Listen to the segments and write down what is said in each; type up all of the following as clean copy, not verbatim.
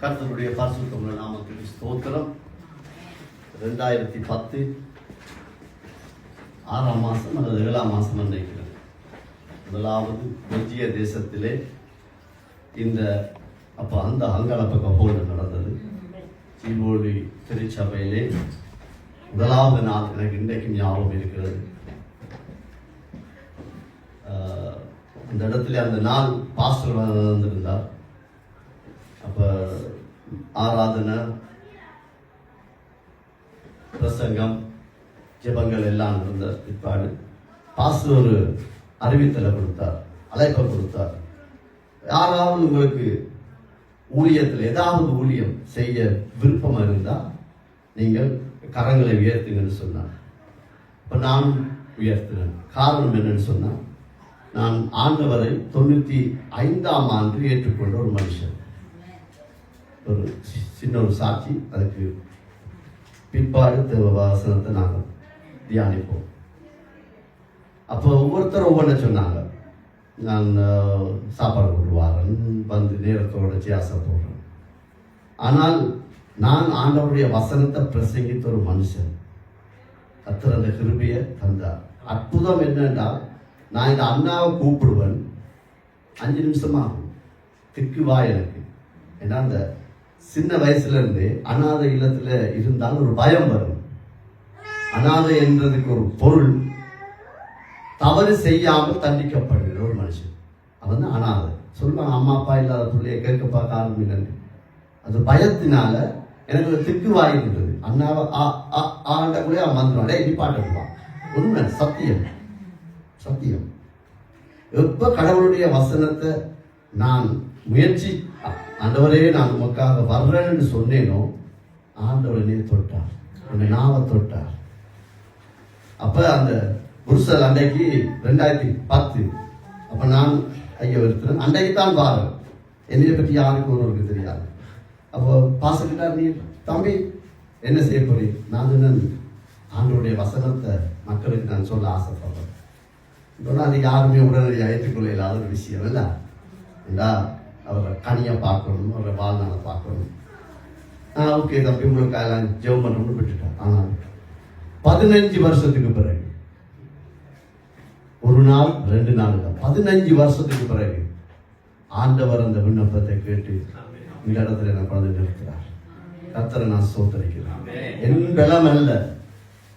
கர்த்தருடைய பரிசுத்தமுள்ள நாமத்துக்கு ஸ்தோத்திரம். 2010 6ஆம் மாதம் அல்லது 7ஆம் மாதம் நினைக்கிறேன். முதலாவது பெல்ஜிய தேசத்திலே இந்த அந்த அங்காளப்ப கப்போடு நடந்தது. சீவோடி திருச்சபையிலே முதலாவது நாள் எனக்கு இன்றைக்கும் ஞாபகம் இருக்கிறது. அந்த இடத்துல அந்த நாள் பாஸ்டர் வந்திருந்தார். அப்போ ஆராதனை, பிரசங்கம், ஜெபங்கள் எல்லாம் இருந்த பிற்பாடு பாஸ்டர் ஒரு அறிவித்தலை கொடுத்தார், அழைப்பை கொடுத்தார். யாராவது உங்களுக்கு ஊழியத்தில் ஏதாவது ஊழியம் செய்ய விருப்பம் இருந்தால் நீங்கள் கரங்களை உயர்த்துங்கன்னு சொன்னார். இப்போ நான் உயர்த்தினேன். காரணம் என்னன்னு சொன்னால், நான் ஆண்டவரை 95ஆம் ஆண்டு ஏற்றுக்கொண்ட ஒரு மனுஷன். ஒரு சின்ன ஒரு சாட்சி, அதுக்கு பிற்பாடு தேவவாசனத்தை நாங்கள் தியானிப்போம். அப்போ ஒவ்வொருத்தரும் ஒவ்வொன்றை சொன்னாங்க. நான் சாப்பாடு கொண்டு வரேன், வந்து நேரத்தோட சியாசை போடுறேன். ஆனால் நான் ஆண்டவருடைய வசனத்தை பிரசங்கித்த ஒரு மனுஷன். கர்த்தர் அந்த கிருபையை தந்தார். அற்புதம் என்னென்றால், நான் இந்த அண்ணாவை கூப்பிடுவேன், 5 நிமிஷமாகும் திக்குவா எனக்கு. ஏன்னா அந்த சின்ன வயசுல இருந்து அநாதை இல்லத்துல இருந்தால் ஒரு பயம் வரும். அநாதை என்றதுக்கு ஒரு பொருள் தவறு செய்யாமல் தண்டிக்கப்படுகிற ஒரு மனுஷன். அவன் தான் அநாதை. சொல்லுவாங்க, அம்மா அப்பா இல்லாத பிள்ளைய கேட்க பார்க்க ஆரம்பிச்சு. அது பயத்தினால எனக்கு ஒரு திக்குவாய் இருந்தது. அண்ணாவை ஆண்ட கூட அவன் வந்துடுவான், டே நிப்பாட்டுவான். உண்மை, சத்தியம் சத்தியம். எப்ப கடவுளுடைய வசனத்தை நான் முயற்சி, ஆண்டவரே நான் உமக்காக வர்றேன்னு சொன்னேனோ, ஆண்டவரே தொட்டார், அந்த நாவை தொட்டார். அப்ப அந்த புருஷல் அன்றைக்கு 2010. அப்ப நான் ஐயோ இருக்கிறேன். அன்றைக்கு தான் பாரு, என்னைய பற்றி யாருக்கு ஒருவருக்கு தெரியாது. அப்போ பாசக்கிட்டா, நீ தம்பி என்ன செய்ய போறீங்க? நான் சொன்னேன், ஆண்டவருடைய வசனத்தை மக்களுக்கு நான் சொல்ல ஆசைப்படுறேன். அது யாருமே உடனடியாக ஏற்றுக்கொள்ள இல்லாத ஒரு விஷயம் இல்லை. ஏண்டா அவரை கனியை பார்க்கணும், அவரை வாழ்நாளை பார்க்கணும். ஓகே தம்பி, உங்களுக்கு எல்லாம் ஜெபம் பண்ணணும்னு விட்டுட்டேன். ஆனால் 15 வருஷத்துக்கு பிறகு, ஒரு நாள் 2 நாள் இல்லை, 15 வருஷத்துக்கு பிறகு ஆண்டவர் அந்த விண்ணப்பத்தை கேட்டு இந்த இடத்துல என்ன குழந்தை நிறுத்துறார். கர்த்தரை நான் ஸ்தோத்திரிக்கிறேன். என் பலம் அல்ல,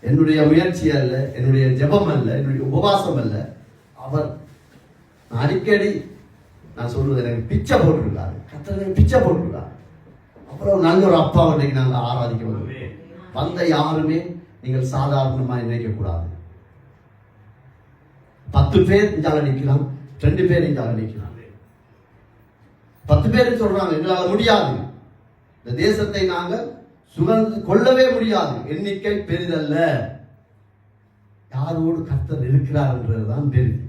என்னுடைய முயற்சி அல்ல, என்னுடைய ஜெபம் அல்ல, என்னுடைய உபவாசம் அல்ல. அவர் அடிக்கடி நான் சொல்றது, எனக்கு பிச்சை போட்டிருக்காரு. கர்த்தர் பிச்சை போட்டிருக்காரு. அப்புறம் நல்ல ஒரு அப்பா இன்னைக்கு நாங்கள் ஆராதிக்க வந்த யாருமே நீங்கள் சாதாரணமாக நினைக்க கூடாது. 10 பேர் இந்தால நிற்கலாம், 2 பேர் இந்தால நிற்கலாம். 10 பேர் சொல்றாங்க, எங்களால் முடியாது, இந்த தேசத்தை நாங்கள் சுகந்து கொள்ளவே முடியாது. எண்ணிக்கை பெரிதல்ல, யாரோடு கர்த்தர் இருக்கிறார் என்றதுதான் பெரிது.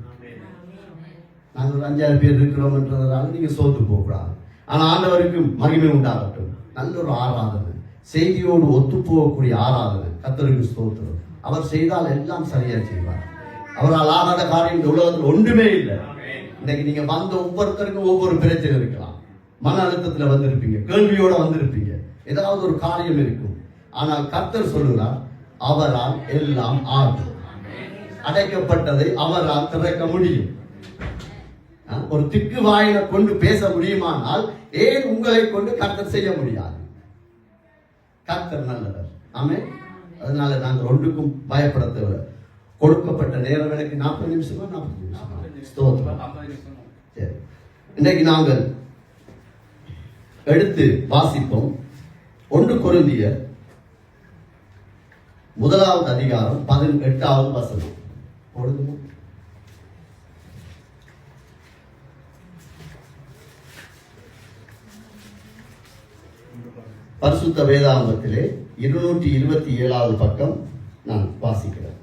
நாங்கள் 5,000 பேர் இருக்கிறோம் என்றதால நீங்க சோர்ந்து போகக்கூடாது. ஆனா ஆண்டவருக்கு மகிமை உண்டாகட்டும். நல்ல ஒரு ஆராதனை, செய்தியோடு ஒத்து போகக்கூடிய ஆராதனை. கர்த்தருக்கு ஸ்தோத்திரம். அவர் செய்தால் எல்லாம் சரியா செய்வார். அவரால் ஆகாத காரியம் இந்த உலகத்தில் ஒன்றுமே இல்லை. இன்னைக்கு நீங்க வந்த ஒவ்வொருத்தருக்கும் ஒவ்வொரு பிரச்சனை இருக்கலாம். மன அழுத்தத்துல வந்திருப்பீங்க, கேள்வியோட வந்திருப்பீங்க, ஏதாவது ஒரு காரியம் இருக்கும். ஆனால் கர்த்தர் சொல்லுகிறார், அவரால் எல்லாம் ஆகும். அடைக்கப்பட்டதை அவரால் திறக்க முடியும். ஒரு திக்கு வாயில கொண்டு பேச முடியுமானால் ஏன் உங்களை கொண்டு கர்த்தர் செய்ய முடியாது? கர்த்தர் நல்லவர். ஆமென். அதனால நாங்கள் ஒன்றுக்கும் பயப்பட தேவை. கொடுக்கப்பட்ட நேரம் எனக்கு 40 நிமிஷமா 40 நிமிஷம் ஸ்தோத்திரம். இன்னைக்கு நாங்கள் எடுத்து வாசிப்போம் 1 கொரிந்தியர் 1வது அதிகாரம் 18வது வசனம். போடுங்க. பரிசுத்த வேதாகமத்திலே 227வது பக்கம் நான் வாசிக்கிறேன்.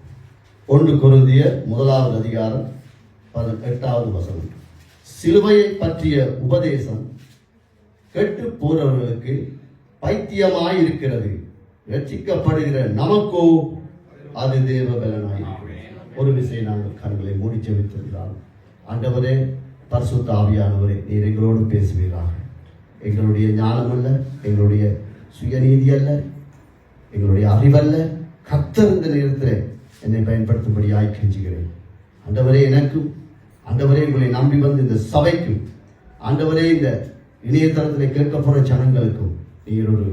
1 கொரிந்தியர் 1வது அதிகாரம் 18வது வசனம். சிலுவையை பற்றிய உபதேசம் கெட்டு போறவர்களுக்கு பைத்தியமாய் இருக்கிறது, ரட்சிக்கப்படுகிற நமக்கோ அது தேவ பலனாயிருக்கிறது. ஒரு விஷயம் நாங்கள் கண்களை மூடி ஜெபித்திருந்தால், ஆண்டவரே, பரிசுத்த ஆவியானவரே, நீர் எங்களோடு பேசுவீராக. எங்களுடைய ஞானம் அல்ல, எங்களுடைய சுயநீதி அல்ல, எங்களுடைய அறிவல்ல. கர்த்தர் இந்த நேரத்தில் என்னை பயன்படுத்தும்படியாய் கெஞ்சுகிறேன். ஆண்டவரே, எனக்கும் ஆண்டவரே உங்களை நம்பி வந்து இந்த சபைக்கும் ஆண்டவரே இந்த இணையதளத்தில் கேட்க போற ஜனங்களுக்கும் நீர் ஒரு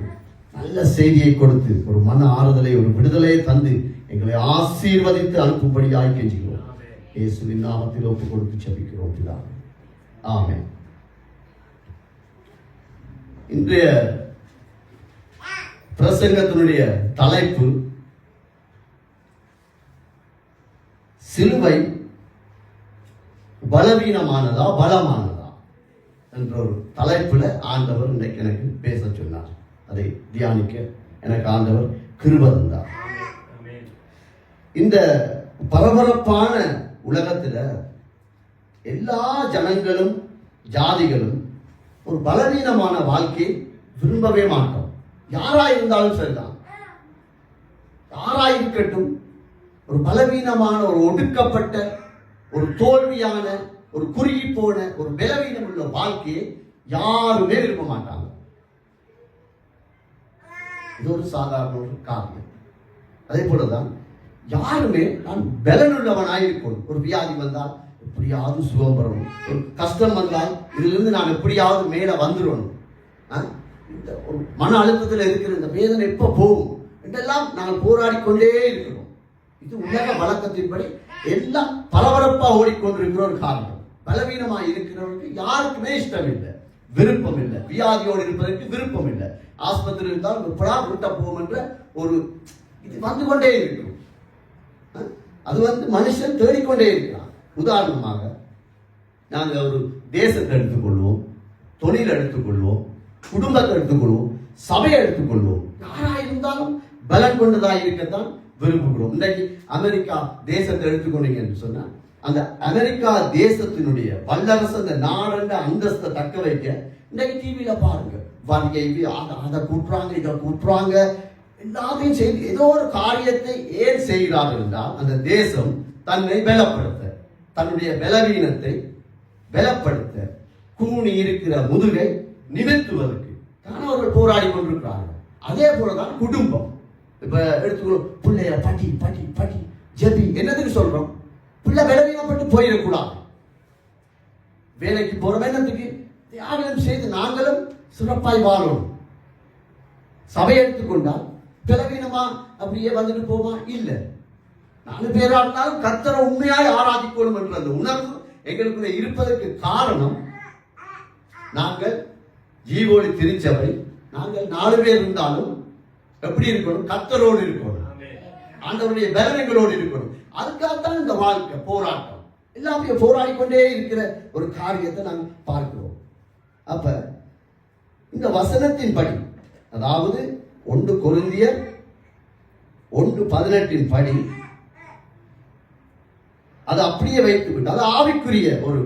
நல்ல செய்தியை கொடுத்து ஒரு மன ஆறுதலை, ஒரு விடுதலையை தந்து எங்களை ஆசீர்வதித்து அனுப்பும்படியாய் கெஞ்சுகிறோம். இயேசுவின் நாமத்தில் ஒப்பு கொடுத்து ஜெபிக்கிறோம் பிதாவே. ஆமென். இன்றைய பிரசங்கத்தினுடைய தலைப்பு சிலுவை பலவீனமானதா பலமானதா என்ற ஒரு தலைப்புல ஆண்டவர் இன்றைக்கு எனக்கு பேச சொன்னார். அதை தியானிக்க எனக்கு ஆண்டவர் கிருபை தந்தார். இந்த பரபரப்பான உலகத்துல எல்லா ஜனங்களும் ஜாதிகளும் ஒரு பலவீனமான வாழ்க்கையை விரும்பவே மாட்டோம். யாரா இருந்தாலும் சரிதான், யாரா இருக்கட்டும், ஒரு பலவீனமான, ஒரு ஒடுக்கப்பட்ட, ஒரு தோல்வியான, ஒரு குறுகி போன, ஒரு பலவீனம் உள்ள வாழ்க்கையை யாருமே விரும்ப மாட்டாங்க. இது ஒரு சாதாரண ஒரு காரணம். அதே போலதான் யாருமே நான் பலன் உள்ளவனாய் இருக்கணும். ஒரு வியாதி வந்தால் எப்படியாவது சுகம் பெறணும், ஒரு கஷ்டம் வந்தால் இதிலிருந்து நான் எப்படியாவது மேல வந்துடணும், இந்த ஒரு மன அழுத்தத்தில் இருக்கிற இந்த வேதனை எப்ப போகும் என்றெல்லாம் நாங்கள் போராடி கொண்டே இருக்கிறோம். இது உலக வழக்கத்தின்படி எல்லாம் பரபரப்பா ஓடிக்கொண்டிருக்கிற ஒரு காரணம். பலவீனமாக இருக்கிறவருக்கு யாருக்குமே இஷ்டம் இல்லை, விருப்பம் இல்லை. வியாதியோடு இருப்பதற்கு விருப்பம் இல்லை. ஆஸ்பத்திரி இருந்தால் எப்படா விட்ட போகும் என்ற ஒரு இது வந்து கொண்டே இருக்கும். அது மனுஷன் தேடிக்கொண்டே இருக்கிறான். உதாரணமாக நாங்கள் ஒரு தேசத்தை எடுத்துக்கொள்வோம், தொழில் எடுத்துக்கொள்வோம், குடும்பத்தை எடுத்துக்கொள்வோம், சபையை எடுத்துக்கொள்வோம். யாரா இருந்தாலும் பலன் கொண்டதா இருக்கத்தான் விரும்புகிறோம். இன்றைக்கு அமெரிக்கா தேசத்தை எடுத்துக்கொண்டீங்க என்று சொன்னா, அந்த அமெரிக்கா தேசத்தினுடைய வல்லரசு, அந்த நாடண்ட அந்தஸ்தை தக்க வைக்க இன்றைக்கு டிவியில பாருங்க, அதை கூட்டுறாங்க, இதை கூட்டுறாங்க, எல்லாத்தையும் செய்து ஏதோ ஒரு காரியத்தை ஏன் செய்கிறார்கள் என்றால் அந்த தேசம் தன்னை பலப்படுத்த, தன்னுடைய பலவீனத்தை பலப்படுத்த, கூணி இருக்கிற முதுகை நிமிர்த்துவதற்கு தான் அவர்கள் போராடி கொண்டிருக்கிறார்கள். அதே போலதான் குடும்பம். இப்ப எடுத்துக்கணும், பிள்ளைய பட்டி பட்டி பட்டி ஜெபி என்னதுன்னு சொல்றோம். பிள்ளை பலவீனப்பட்டு போயிடக்கூடாது. வேலைக்கு போறோம், என்னத்துக்கு தியாகம் செய்து நாங்களும் சிறப்பாய் வாழணும். சபை எடுத்துக்கொண்டால் பலவீனமா அப்படியே வந்துட்டு போமா? இல்ல, 4 பேரா இருந்தாலும் கர்த்தரை உண்மையாய் ஆராதிக்கணும் என்ற அந்த உணர்வு எங்களுக்குள்ள இருப்பதற்கு காரணம், நாங்கள் ஜீவோடு திருச்சபை, நாங்கள் 4 பேர் இருந்தாலும் எப்படி இருக்கணும்? கர்த்தரோடு இருக்கணும், ஆண்டவருடைய பலனங்களோடு இருக்கணும். அதுக்காகத்தான் இந்த வாழ்க்கை போராட்டம். எல்லாமே போராடி கொண்டே இருக்கிற ஒரு காரியத்தை நாங்கள் பார்க்கிறோம். அப்ப இந்த வசனத்தின் படி, அதாவது 1 கொரிந்தியர் 1:18 படி அது அப்படியே வைத்து விட்டு, அது ஆவிக்குரிய ஒரு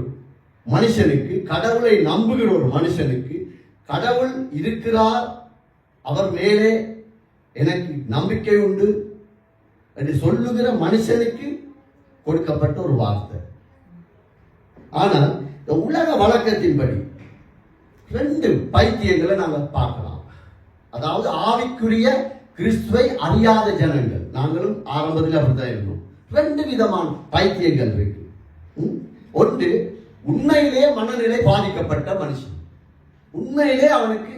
மனுஷனுக்கு, கடவுளை நம்புகிற ஒரு மனுஷனுக்கு, கடவுள் இருக்கிறார், அவர் மேலே எனக்கு நம்பிக்கை உண்டு என்று சொல்லுகிற மனுஷனுக்கு கொடுக்கப்பட்ட ஒரு வார்த்தை. ஆனால் இந்த உலக வழக்கத்தின்படி 2 பைத்தியங்களை நாங்கள் பார்க்கலாம். அதாவது ஆவிக்குரிய கிறிஸ்துவை அறியாத ஜனங்கள், நாங்களும் ஆரம்பத்தில் அப்படித்தான் இருந்தோம். 2 விதமான பைத்தியங்கள் இருக்கு. ஒன்று, உண்மையிலே மனநிலை பாதிக்கப்பட்ட மனுஷன். உண்மையிலே அவனுக்கு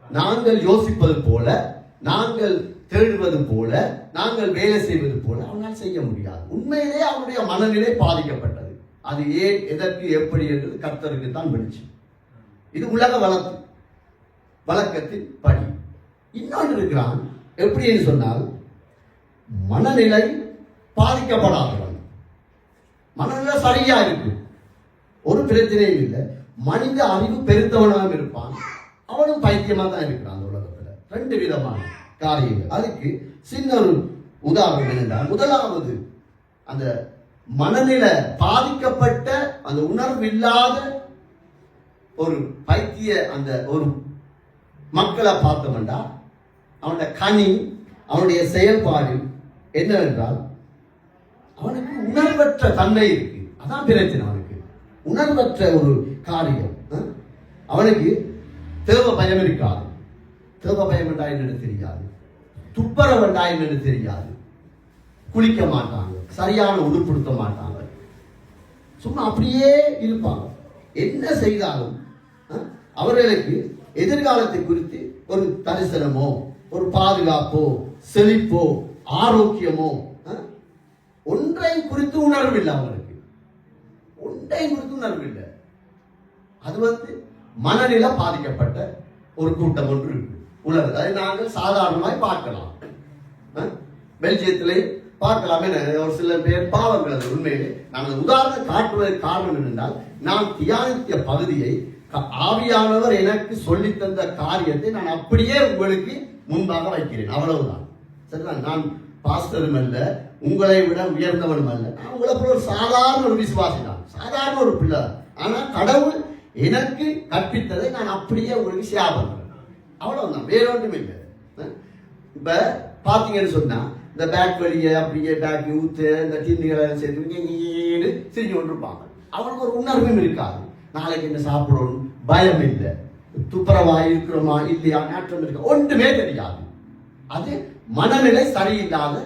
நாங்கள் யோசிப்பது போல, நாங்கள் தேடுவது போல, நாங்கள் வேலை செய்வது போல அவனால் செய்ய முடியாது. உண்மையிலே அவனுடைய மனநிலை பாதிக்கப்பட்டது. அது ஏன், எதற்கு, எப்படி என்றது கர்த்தருக்கு தான் வெளிச்சம். இது உலக வழக்கத்தின் படி. இன்னொன்று இருக்கிறான், எப்படின்னு சொன்னால் மனநிலை பாதிக்கப்படாதவன், மனநிலை சரியா இருக்கு, ஒரு பிரச்சனையும் இல்லை, மனித அறிவு பெருத்தவனாக இருப்பான், அவனும் பைத்தியமா தான் இருக்கிறான். அந்த உலகத்துல 2 விதமான காரியங்கள். அதுக்கு சின்ன ஒரு உதாரணம் என்னென்றால், முதலாவது அந்த மனநிலை பாதிக்கப்பட்ட, அந்த உணர்வு இல்லாத ஒரு பைத்திய அந்த ஒரு மக்களை பார்த்தோம்டா, அவனுடைய கனி, அவனுடைய செயல்பாடு என்னவென்றால் அவனுக்கு உணர்வற்ற தன்மை இருக்கு. அதான் பிரச்சனை. அவனுக்கு உணர்வற்ற ஒரு காரியம். அவனுக்கு தேவ பயம் இருக்காது. தேவ பயம் என்றா என்னன்னு தெரியாது, துப்பரவு என்றா என்னன்னு தெரியாது, குளிக்க மாட்டாங்க, சரியான உடுப்படுத்த மாட்டாங்க, சும்மா அப்படியே இருப்பாங்க. என்ன செய்தாலும் அவர்களுக்கு எதிர்காலத்தை குறித்து ஒரு தரிசனமோ ஒரு பாதுகாப்போ செழிப்போ ஆரோக்கியமோ ஒன்றை குறித்து உணர்வில்லை. அவங்களுக்கு ஒன்றை குறித்து உணர்வில்லை. அது மனநில பாதிக்கப்பட்ட ஒரு கூட்டம் ஒன்று இருக்கு உலக. அதை நாங்கள் சாதாரணமாய் பார்க்கலாம், பெல்ஜியத்திலே பார்க்கலாம். ஒரு சில பேர் பாவங்கள். அது உண்மையிலே நாங்கள் உதாரணம் காட்டுவதற்கு காரணம் என்னென்றால், நான் தியானித்த பகுதியை ஆவியானவர் எனக்கு சொல்லி தந்த காரியத்தை நான் அப்படியே உங்களுக்கு முன்பாக வைக்கிறேன், அவ்வளவுதான். சரிதான். நான் பாஸ்டரும் அல்ல, உங்களை விட உயர்ந்தவனும் அல்ல. நான் உங்களை போல ஒரு சாதாரண ஒரு விசுவாசி தான், சாதாரண ஒரு பிள்ளை. ஆனா கடவுள் எனக்கு கற்பித்ததை நான் அப்படியே உங்களுக்கு ஷேர் பண்றேன், அவ்வளவுதான், வேற ஒன்றும் இல்லை. இப்ப பாத்தீங்கன்னு சொன்னா இந்த பேக் வழியை அப்படியே பேக் ஊத்து இந்த டின்னுகளை சேர்த்து சிரிஞ்சு கொண்டிருப்பாங்க. அவனுக்கு ஒரு உணர்வும் இருக்காது. நாளைக்கு என்ன சாப்பிடணும் பயம் இல்லை, துப்புரவா இருக்கிறோமா இல்லையா நாற்றம் இருக்க ஒன்றுமே தெரியாது. அது மனநிலை சரியில்லாத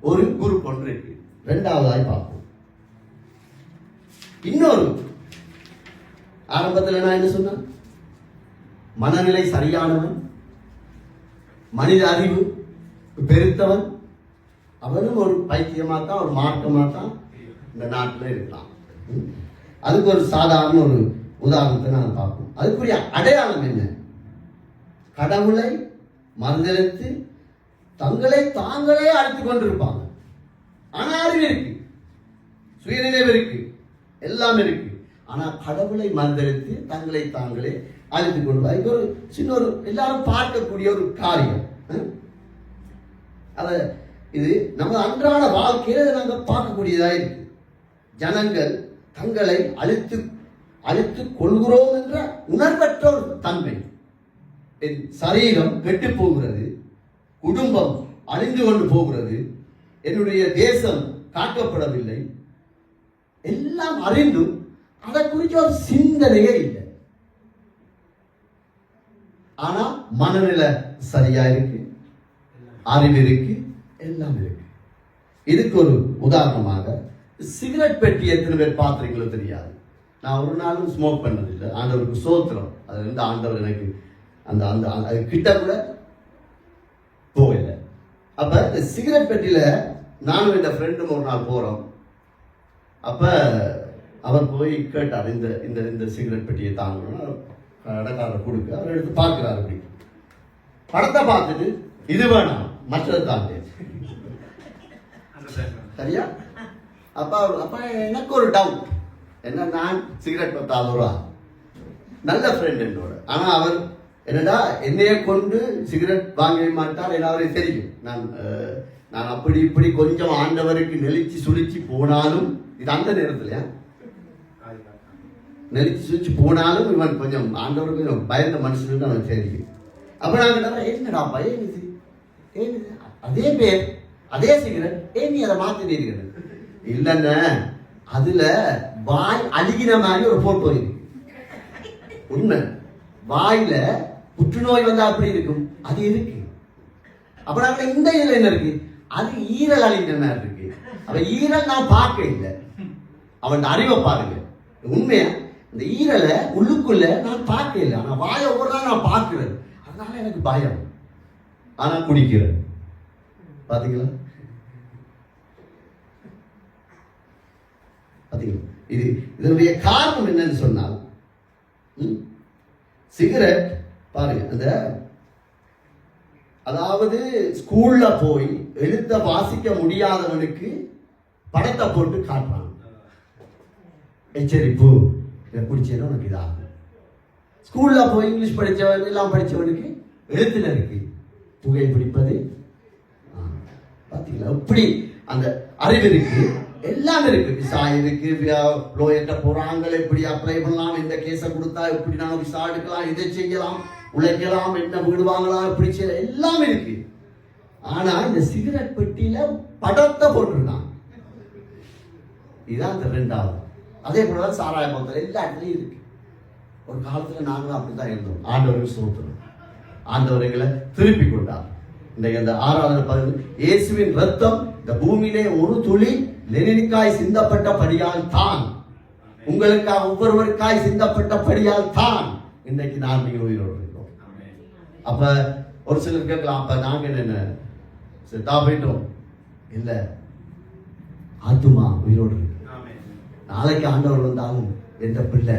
ஒரு குரூப் ஒன்று இருக்கு. இரண்டாவதாய் பார்ப்போம். இன்னொரு ஆரம்பத்தில் நான் என்ன சொன்னேன், மனநிலை சரியானவன், மனித அறிவு பெருத்தவன், அவனும் ஒரு பைத்தியமா தான் ஒரு மார்க்கமா தான் இந்த நாட்டில் இருக்கலாம். அதுக்கு ஒரு சாதாரண ஒரு உதாரணத்தை நான் பார்ப்போம். அதுக்குரிய அடையாளம் என்ன? கடவுளை மறுதலித்து தங்களை தாங்களே அழைத்துக் கொண்டிருப்பாங்க. ஆனா அறிவு இருக்கு, சுயநினைவு இருக்கு, எல்லாம் இருக்கு. ஆனா கடவுளை மறுதலித்து தங்களை தாங்களே அழைத்துக் கொண்டு அதுக்கு ஒரு சின்ன ஒரு எல்லாரும் பார்க்கக்கூடிய ஒரு காரியம். அத இது நம்ம அன்றாட வாழ்க்கையில நாங்க பார்க்கக்கூடியதா இருக்கு. ஜனங்கள் தங்களை அழித்து கொள்கிறோம் என்ற உணர்வற்ற ஒரு தன்மை. என் சரீரம் கெட்டு போகிறது, குடும்பம் அழிந்து கொண்டு போகிறது, என்னுடைய தேசம் காக்கப்படவில்லை, எல்லாம் அறிந்தும் அதை குறித்து ஒரு சிந்தனையே இல்லை. ஆனா மனநிலை சரியா இருக்கு, அறிவு இருக்கு, எல்லாம் இருக்கு. இதுக்கு ஒரு உதாரணமாக சிகரெட் பெட்டி எத்தனை பேர் பார்த்துருக்கீங்களோ தெரியாது. நான் ஒரு நாளும் ஸ்மோக் பண்ணதில்லை, ஆண்டவருக்கு சோத்திரம். அது வந்து ஆண்டவர் எனக்கு அந்த அந்த அது கிட்ட கூட போகலை. அப்ப இந்த சிகரெட் பெட்டியில நானும் என் ஃப்ரெண்டும் ஒரு நாள் போறோம். அப்ப அவர் போய் கேட்டார், இந்த இந்த இந்த சிகரெட் பெட்டியை தாங்கணும், கடைக்காரர் கொடுக்க. அவர் எடுத்து பார்க்கிறார், அப்படி படத்தை பார்த்துட்டு இது வேணாம் மற்றதை தாங்க சரியா. அப்ப எனக்கு ஒரு டவுட் என்ன, நான் சிகரெட் பத்தாதவரா, நல்ல ஃப்ரெண்ட் என்னோட. ஆனா அவர் என்னடா என்னைய கொண்டு சிகரெட் வாங்க மாட்டார், எல்லாரும் தெரியும். நான் அப்படி இப்படி கொஞ்சம் ஆண்டவருக்கு நெளிச்சு சுழிச்சு போனாலும், இது அந்த நேரத்துல நெளிச்சு சுழிச்சு போனாலும் இவன் கொஞ்சம் ஆண்டவருக்கு கொஞ்சம் பயந்த மனுஷன் அவன் தெரியும். அப்ப நான் என்னடா பயம் இது, ஏன் அதே பேர் அதே சிகரெட், ஏன் நீ அதை மாத்தினீர்கள்? இல்லைன்ன அதுல வாய் அழுகின மாதிரி ஒரு போட்டோ இருக்கு. உண்மை, வாயில புற்றுநோய் வந்தா அப்படி இருக்கும், அது இருக்கு. அப்புறம் இந்த இதுல என்ன இருக்கு, அது ஈரல் அழிகிற மாதிரி இருக்கு. அப்ப ஈரல் நான் பார்க்க இல்லை, அவன் அறிவை பாருங்க. உண்மையா இந்த ஈரலை உள்ளுக்குள்ள நான் பார்க்க இல்லை, ஆனா வாயை ஒவ்வொரு நாள் நான் பார்க்கிறேன். அதனால எனக்கு பயம், ஆனா குடிக்கிறேன். பாத்தீங்களா இது இதனுடைய காரணம் என்னன்னு சொன்னால், சிகரெட் பாருங்க, அந்த அதாவது ஸ்கூல்ல போய் எழுத்த வாசிக்க முடியாதவனுக்கு படத்தை போட்டு காட்டுறான், எச்சரிப்பு குடிச்சேன்னா உனக்கு இதாகும். ஸ்கூல்ல போய் இங்கிலீஷ் படிச்சவன் எல்லாம் படிச்சவனுக்கு எழுத்துல இருக்கு புகை பிடிப்பது. பாத்தீங்களா, இப்படி அந்த அறிவு இருக்கு, எல்லாம் இருக்கு. விசா இருக்கு, லோயர்ட்ட போறாங்க, எப்படி அப்ளை பண்ணலாம், இந்த கேஸை கொடுத்தா எப்படி நாங்க விசா எடுக்கலாம், இதை செய்யலாம், உழைக்கலாம், என்ன வீடு வாங்கலாம், எப்படி செய்யலாம், எல்லாம் இருக்கு. ஆனா இந்த சிகரெட் பெட்டியில படத்தை போட்டிருக்கான். இதுதான் இந்த ரெண்டாவது. அதே போலதான் சாராய போத்தல் எல்லா இடத்துலயும் இருக்கு. ஒரு காலத்துல நாங்களும் அப்படித்தான் இருந்தோம். ஆண்டவருக்கு ஸ்தோத்திரம். ஆண்டவர் எங்களை திருப்பி கொண்டார். இன்றைக்கு அந்த 6வது பகுதி, இயேசுவின் ரத்தம் இந்த பூமியிலே ஒரு துளி லெனினுக்காய் சிந்தப்பட்டபடியால் தான், உங்களுக்காக ஒவ்வொருவருக்காய் சிந்தப்பட்டபடியால் தான் இன்றைக்கு நான் நீங்க உயிரோடு இருக்கிறோம். அப்ப ஒரு சிலர் கேட்கலாம், அப்ப நாங்க என்ன செத்தா போயிட்டோம்? இல்ல, ஆத்துமா உயிரோடு இருக்கு. நாளைக்கு ஆண்டவர் வந்தாலும் எந்த பிள்ளை,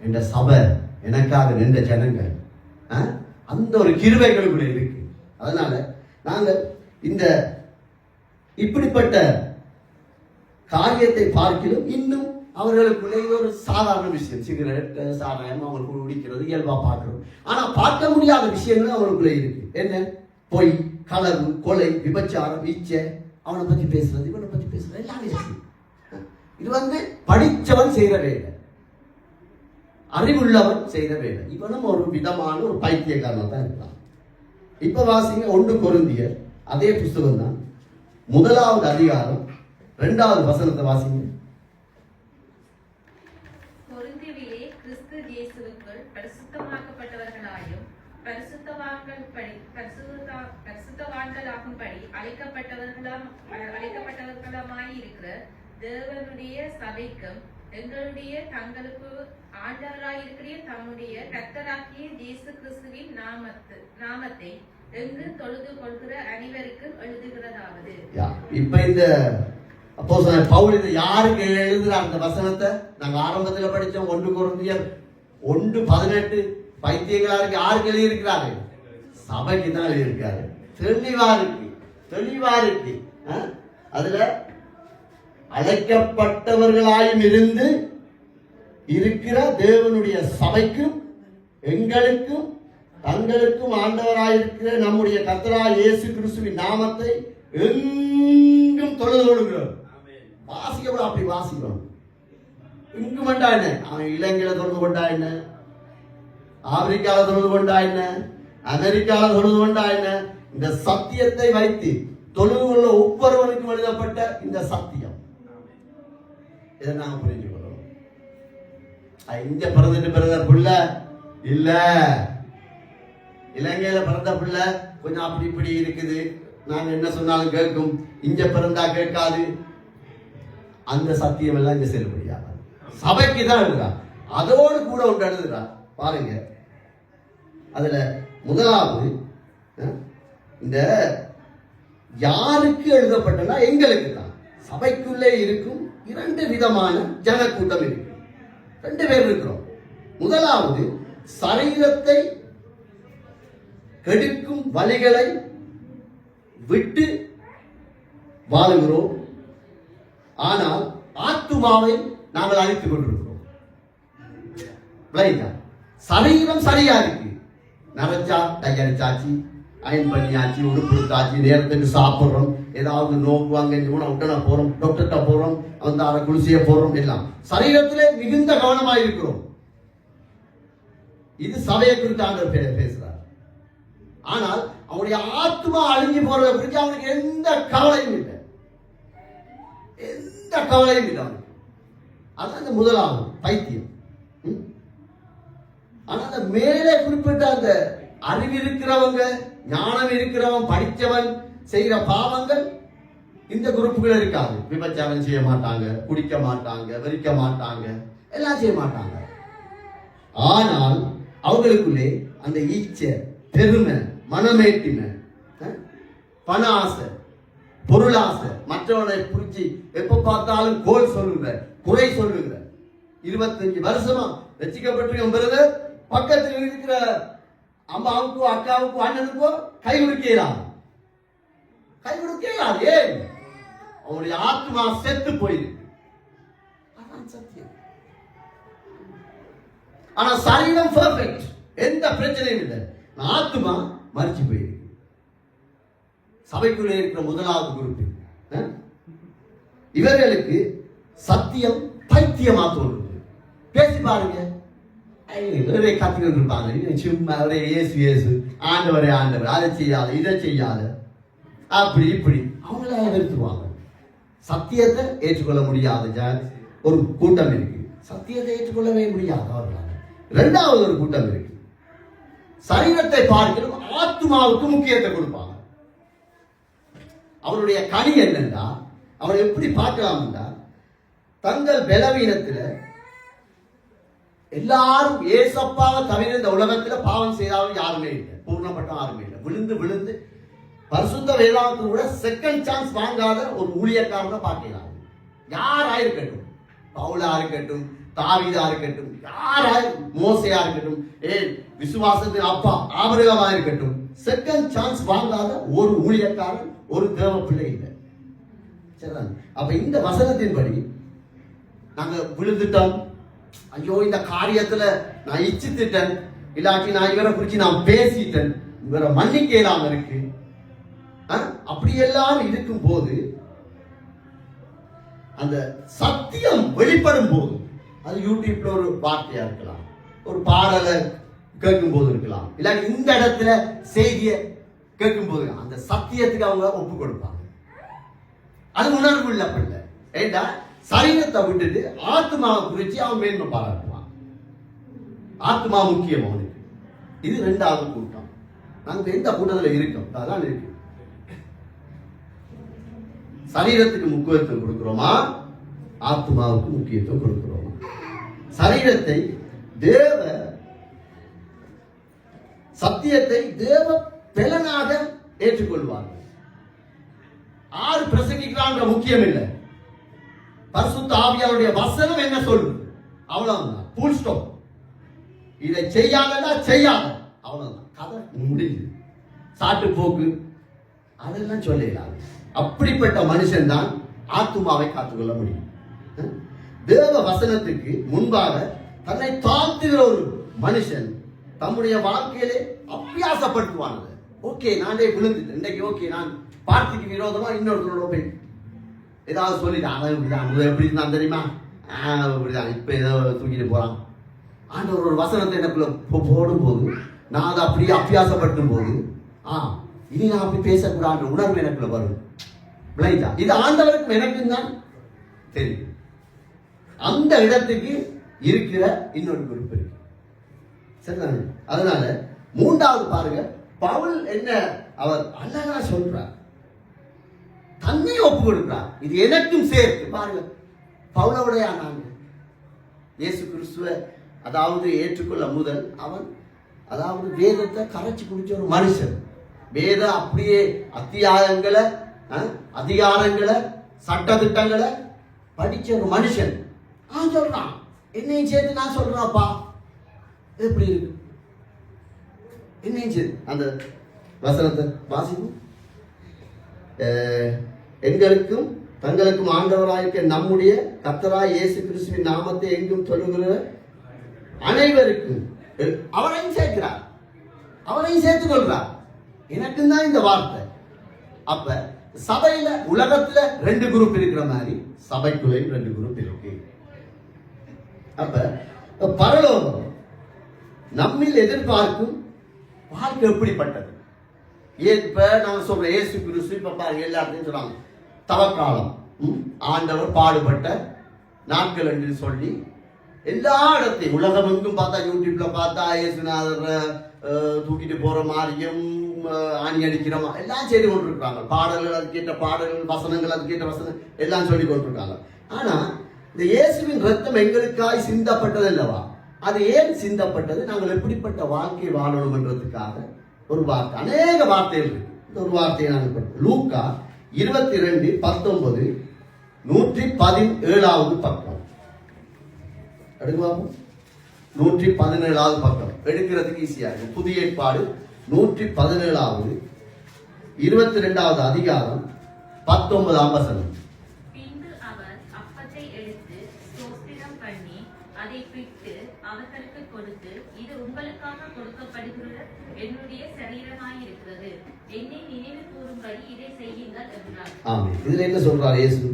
என்ற சபை, எனக்காக நின்ற ஜனங்கள், அந்த ஒரு கிருபைகளுக்குள்ள இருக்கு. அதனால நாங்கள் இந்த இப்படிப்பட்ட காரியத்தை பார்க்கிறோம். இன்னும் அவர்களுக்குள்ளே ஒரு சாதாரண விஷயம், சிகரெட், சாராயம் அவங்களுக்கு குடிக்கிறது இயல்பா பார்க்கிறோம். ஆனா பார்க்க முடியாத விஷயங்கள் அவங்களுக்குள்ள இருக்கு. என்ன? பொய், களவு, கொலை, விபச்சாரம், இச்சை, அவனை பத்தி பேசுறது, இவனை பத்தி பேசுறது, எல்லாமே இருக்கு. இது படிச்சவன் செய்யற வேலை, அறிவுள்ளவன் செய்யற வேலை. இவனும் ஒரு விதமான ஒரு பைத்தியக்காரன் தான் இருக்கான். இப்ப வாசிங்க 1 கொரிந்தியர், அதே புஸ்தகம் தான், 1வது அதிகாரம் 2வது வசனத்தை வாசிங்க. கொரிந்தியரிலே கிறிஸ்து இயேசுவுக்குள் பரிசுத்தமாக்கப்பட்டவர்களாயும் பரிசுத்தவான்களாகும்படி அழைக்கப்பட்டவர்களுமாய் இருக்கிற தேவனுடைய சபைக்கும் எங்களுடைய தங்களுக்கு ஆண்டவராயிருக்கிற தம்முடைய கர்த்தராகிய இயேசு கிறிஸ்துவின் நாமத்தை எங்கு தொழுது கொள்கிற அனைவருக்கும் எழுதுகிறதாவது. இப்ப இந்த அப்போஸ்தலன் பவுல் இதை யாருக்கு எழுதுறார்? அந்த வசனத்தை நாங்க ஆரம்பத்துல படிச்சோம். 1 கொரிந்தியர் 1:18 பைத்தியங்களாருக்கு யாருக்கு எழுதியிருக்கிறாரு? சபைக்கு தான் எழுதியிருக்காரு. தெளிவா இருக்கு. அதுல அழைக்கப்பட்டவர்களாயும் இருந்து இருக்கிற தேவனுடைய சபைக்கும் எங்களுக்கும் தங்களுக்கும் ஆண்டவராயிருக்கிற நம்முடைய கர்த்தராகிய இயேசு கிறிஸ்துவின் நாமத்தை எங்கும் தொழுது கொள்கிறோம். வாசிக்க அப்படி வாசிக்கிறோம். இங்கு கொண்டா என்ன? அவன் இலங்கையில தொழுது கொண்டா என்ன, ஆப்பிரிக்கால தொழுது கொண்டா என்ன, அமெரிக்கால தொழுது கொண்டா என்ன, இந்த சத்தியத்தை வைத்து தொழுது கொள்ள ஒவ்வொருவருக்கும் எழுதப்பட்ட இந்த சத்தியம், இதை நாங்க புரிஞ்சு கொள்ளணும். இங்க பிறந்த பிள்ளை இல்ல, இலங்கையில பிறந்த பிள்ளை கொஞ்சம் அப்படி இப்படி இருக்குது, நாங்க என்ன சொன்னாலும் கேட்கும், இங்க பிறந்தா கேட்காது. அந்த சத்தியம் எல்லாம் இங்க செல்லுபடியாக சபைக்கு தான் எழுதுறா. அதோடு கூட ஒன்று எழுதுறா பாருங்க. அதுல 1வது இந்த யாருக்கு எழுதப்பட்டனா எங்களுக்கு தான். சபைக்குள்ளே இருக்கும் 2 விதமான ஜனக்கூட்டம் இருக்கு. 2 பேர் இருக்கிறோம். 1வது சரீரத்தை கெடுக்கும் வழிகளை விட்டு வாழுகிறோம், ஆனால் ஆத்துமாவை நாங்கள் அழித்துக் கொண்டிருக்கிறோம். சரீரம் சரியா இருக்கு, நரைச்சா டையடிச்சாச்சு, அயன் பண்ணியாச்சு, உடுப்புடுத்தாச்சு, நேரத்துக்கு சாப்பிடுறோம், ஏதாவது நோக்கு அங்கே உடனே போறோம், டாக்டர்கிட்ட போறோம், வந்து அதை குளிசிய போறோம், எல்லாம் சரீரத்திலே மிகுந்த கவனமாக இருக்கிறோம். இது சபையை குறித்து ஆண்டவர் பேசுறார். ஆனால் அவனுடைய ஆத்மா அழிஞ்சு போறதை குறித்து அவனுக்கு எந்த கவலையும் இல்லை, எந்த கவலையும் இல்லை அவனுக்கு. அதான் அந்த 1வது பைத்தியம். ஆனா அந்த மேலே குறிப்பிட்ட அந்த அறிவு இருக்கிறவங்க, ஞானம் இருக்கிறவன், படித்தவன் செய்கிற பாவங்கள் இந்த குரூப்புகள் இருக்காது. விபச்சாரம் செய்ய மாட்டாங்க, குடிக்க மாட்டாங்க, வெறிக்க மாட்டாங்க, எல்லாம் செய்ய மாட்டாங்க. ஆனால் அவங்களுக்குள்ளே அந்த ஈச்சை, பெருமை, மனமேட்டிமை, பண ஆசை, பொருளாசை, மற்றவனை புரிச்சு எப்ப பார்த்தாலும் கோல் சொல்லுங்க, குறை சொல்லுங்க. 25 வருஷமா ரசிக்கப்பட்டிருக்க பக்கத்தில் இருக்கிற அம்மாவுக்கோ அக்காவுக்கோ அண்ணனுக்கோ கை கொடுக்கிறார். ஏன்? அவனுடைய ஆத்மா செத்து போயிருக்கு. சத்தியம். ஆனா சரீரம் பெர்ஃபெக்ட், எந்த பிரச்சனையும் இல்லை, ஆத்மா மறிச்சு போயிருக்கு. சபைக்குள்ளே இருக்கிற 1வது குரூப் இவர்களுக்கு சத்தியம் பைத்தியமா தோன்றுது. பேசி பாருங்க, கத்திக்கிட்டு இருப்பாங்க, சும்மா இயேசு ஆண்டவரே ஆண்டவர், அதை செய்யாத இதை செய்யாத அப்படி இப்படி அவங்கள நிறுத்துவாங்க. சத்தியத்தை ஏற்றுக்கொள்ள முடியாத ஒரு கூட்டம் இருக்கு. சத்தியத்தை ஏற்றுக்கொள்ளவே முடியாது அவர்களால். இரண்டாவது ஒரு கூட்டம் இருக்கு. சரீரத்தை பார்க்கிறோம், ஆத்மாவுக்கு முக்கியத்தை கொடுப்பாங்க. அவருடைய கனி என்னன்னா, அவர் எப்படி பார்க்கலாம்னா, தங்கள் பலவீனத்துல எல்லாரும் ஏசப்பாவை தவிர இந்த உலகத்துல பாவம் செய்தாலும் யாருமே இல்லை, பூர்ணப்பட்ட யாருமே இல்லை. விழுந்து விழுந்து பரிசுத்த வேதாந்தத்தை கூட செகண்ட் சான்ஸ் வாங்காத ஒரு ஊழியக்காரனை பார்க்கலாம். யாரா இருக்கட்டும், பவுலா இருக்கட்டும், தாவீதா இருக்கட்டும், யாராய் மோசையா இருக்கட்டும், விசுவாசத்தின் அப்பா ஆபிரகாமா இருக்கட்டும், செகண்ட் சான்ஸ் வாங்காத ஒரு ஊழியக்காரன், ஒரு தேவ பிள்ளை இல்லை. சரிதான். அப்ப இந்த வசனத்தின்படி நாங்க விழுந்துட்டோம், ஐயோ இந்த காரியத்துல நான் இச்சித்துட்டேன், இல்லாட்டி நான் இவரை குறிச்சு நான் பேசிட்டேன், இவரை மன்னிக்க இல்லாம இருக்கு, அப்படியெல்லாம் இருக்கும் போது அந்த சத்தியம் வெளிப்படும் போது, அது யூடியூப்ல ஒரு வார்த்தையா இருக்கலாம், ஒரு பாடலை கேட்கும் போது இருக்கலாம், இல்ல இந்த இடத்துல செய்திய கேட்கும் போது அந்த சத்தியத்துக்கு அவங்க ஒப்பு கொடுப்பாங்க. அது உணர்வு இல்ல பிள்ளை. ஏண்டா சரீரத்தை விட்டுட்டு ஆத்மாவை குறிச்சு அவன் மேன்மை பாராட்டுவான். ஆத்மா முக்கியம் அவனுக்கு. இது இரண்டாவது கூட்டம். நாங்க எந்த கூட்டத்தில் இருக்கோம்? அதான் இருக்கு. சரீரத்துக்கு முக்கியத்துவம் கொடுக்கிறோமா, ஆத்மாவுக்கு முக்கியத்துவம் கொடுக்கிறோமா? சரீரத்தை தேவ சத்தியத்தை தேவ பலனாக ஏற்றுக்கொள்வார்கள். ஆறு பிரசங்கிக்கிறான்ற முக்கியம் இல்லை, பரிசுத்த ஆவியாருடைய வசனம் என்ன சொல்லுது அவ்வளவுதான். Full stop. இதை செய்யாதா செய்யாத, அவ்வளவுதான், கதை முடிஞ்சு. சாட்டு போக்கு அதெல்லாம் சொல்லலாம். அப்படிப்பட்ட மனுஷன் தான் ஆத்துமாவை காத்துக்கொள்ள முடியும். தேவ வசனத்துக்கு முன்பாக தன்னை தாழ்த்துகிற ஒரு மனுஷன் தம்முடைய வாழ்க்கையிலே அபியாசப்படுத்துவானது. ஓகே, நானே விழுந்துட்டேன் இன்னைக்கு, ஓகே நான் பார்ட்டிக்கு விரோதமா இன்னொருத்தரோட போய் ஏதாவது சொல்லிட்டான், எப்படி இருந்தான் தெரியுமா, இப்படிதான் இப்ப ஏதோ தூக்கிட்டு போறான். ஆண்டவர் ஒரு வசனத்தை எனக்குள்ள போடும் போது நான் அதை அப்படியே அபியாசப்படுத்தும் போது இனி நான் அப்படி பேசக்கூடாது உணர்வு எனக்குள்ள வரும். இது ஆண்டவருக்கு எனக்கும் தான் தெரியும். அந்த இடத்துக்கு இருக்கிற இன்னொரு குரூப் இருக்கு. சரிதானே? அதனால மூன்றாவது பாருங்க, பவுல் என்ன அவர் அழகா சொல்றார், தன்னை ஒப்பு கொடுக்கிறார். இது எனக்கும் சேர்த்து பாருங்க. பவுலோடைய நாங்க இயேசு கிறிஸ்துவ அதாவது ஏற்றுக்கொள்ள முதல் அவன் அதாவது வேதத்தை கரைச்சி குடிச்ச ஒரு மனுஷன். வேத அப்படியே அத்தியாயங்களை அதிகாரங்களை சட்ட திட்டங்களை படிச்ச ஒரு மனுஷன். சொல்றான், என்னையும் சேர்த்து நான் சொல்றாப்பா, எப்படி இருக்கு என்னையும் சேர்த்து. அந்த வசனத்தை வாசிக்கும். எங்களுக்கும் தங்களுக்கும் ஆண்டவராயிருக்க நம்முடைய கர்த்தராய் இயேசு கிறிஸ்துவின் நாமத்தை எங்கும் சொல்லுகிற அனைவருக்கும் அவரையும் சேர்க்கிறார், அவரையும் சேர்த்துக் கொள்றார். எனக்கும் தான் இந்த வார்த்தை. அப்ப சபையில உலகத்துல ரெண்டு குரூப் இருக்கிற மாதிரி சபைக்குள்ளையும் ரெண்டு குரூப் இருக்கு. அப்ப பரலோகம் நம்மில் எதிர்பார்க்கும் வாழ்க்கை எப்படிப்பட்டது? இப்ப நம்ம சொல்ற இயேசு கிறிஸ்து இப்ப பாருங்க எல்லாத்தையும் சொல்றாங்க தவக்காலம், ஆண்டவர் பாடுபட்ட நாட்கள் என்று சொல்லி எல்லா இடத்தையும் உலகம் எங்கும் பார்த்தா, யூடியூப்ல பார்த்தா இயேசுநாதர் தூக்கிட்டு போற மாதிரியும் ஆணி அடிக்கிற மாதிரி எல்லாம் செய்து கொண்டிருக்காங்க. பாடல்கள் அதுக்கேற்ற பாடல்கள், வசனங்கள் அதுக்கேற்ற வசனம் எல்லாம் சொல்லி கொண்டிருக்காங்க. ஆனா இந்த இயேசுவின் ரத்தம் எங்களுக்காய் சிந்தப்பட்டது அல்லவா? அது ஏன் சிந்தப்பட்டது? நாங்கள் எப்படிப்பட்ட வாழ்க்கை வாழணும் என்றதுக்காக ஒரு வார்த்தை, அநேக வார்த்தைகள் இருக்கு. இந்த ஒரு வார்த்தையை நாங்கள் லூக்கா 22:19 117வது பக்கம் எடுக்குவாங்க. 117வது பக்கம் எடுக்கிறதுக்கு ஈஸியா இருக்கு. புதிய ஏற்பாடு 117வது 22வது அதிகாரம் 19ஆம் வசனம். பின்பு அவர் அப்பத்தை எடுத்து ஸ்தோத்திரம் பண்ணி அதை பிட்டு அவர்களுக்கு கொடுத்து, இது உங்களுக்காக கொடுக்கப்படுகிற என்னுடைய சரீரமாயிருக்கிறது, என்னை நினைவு கூறும்படி இதை செய்யுங்கள் என்றார். ஆமென். இதுல என்ன சொல்றார் இயேசு?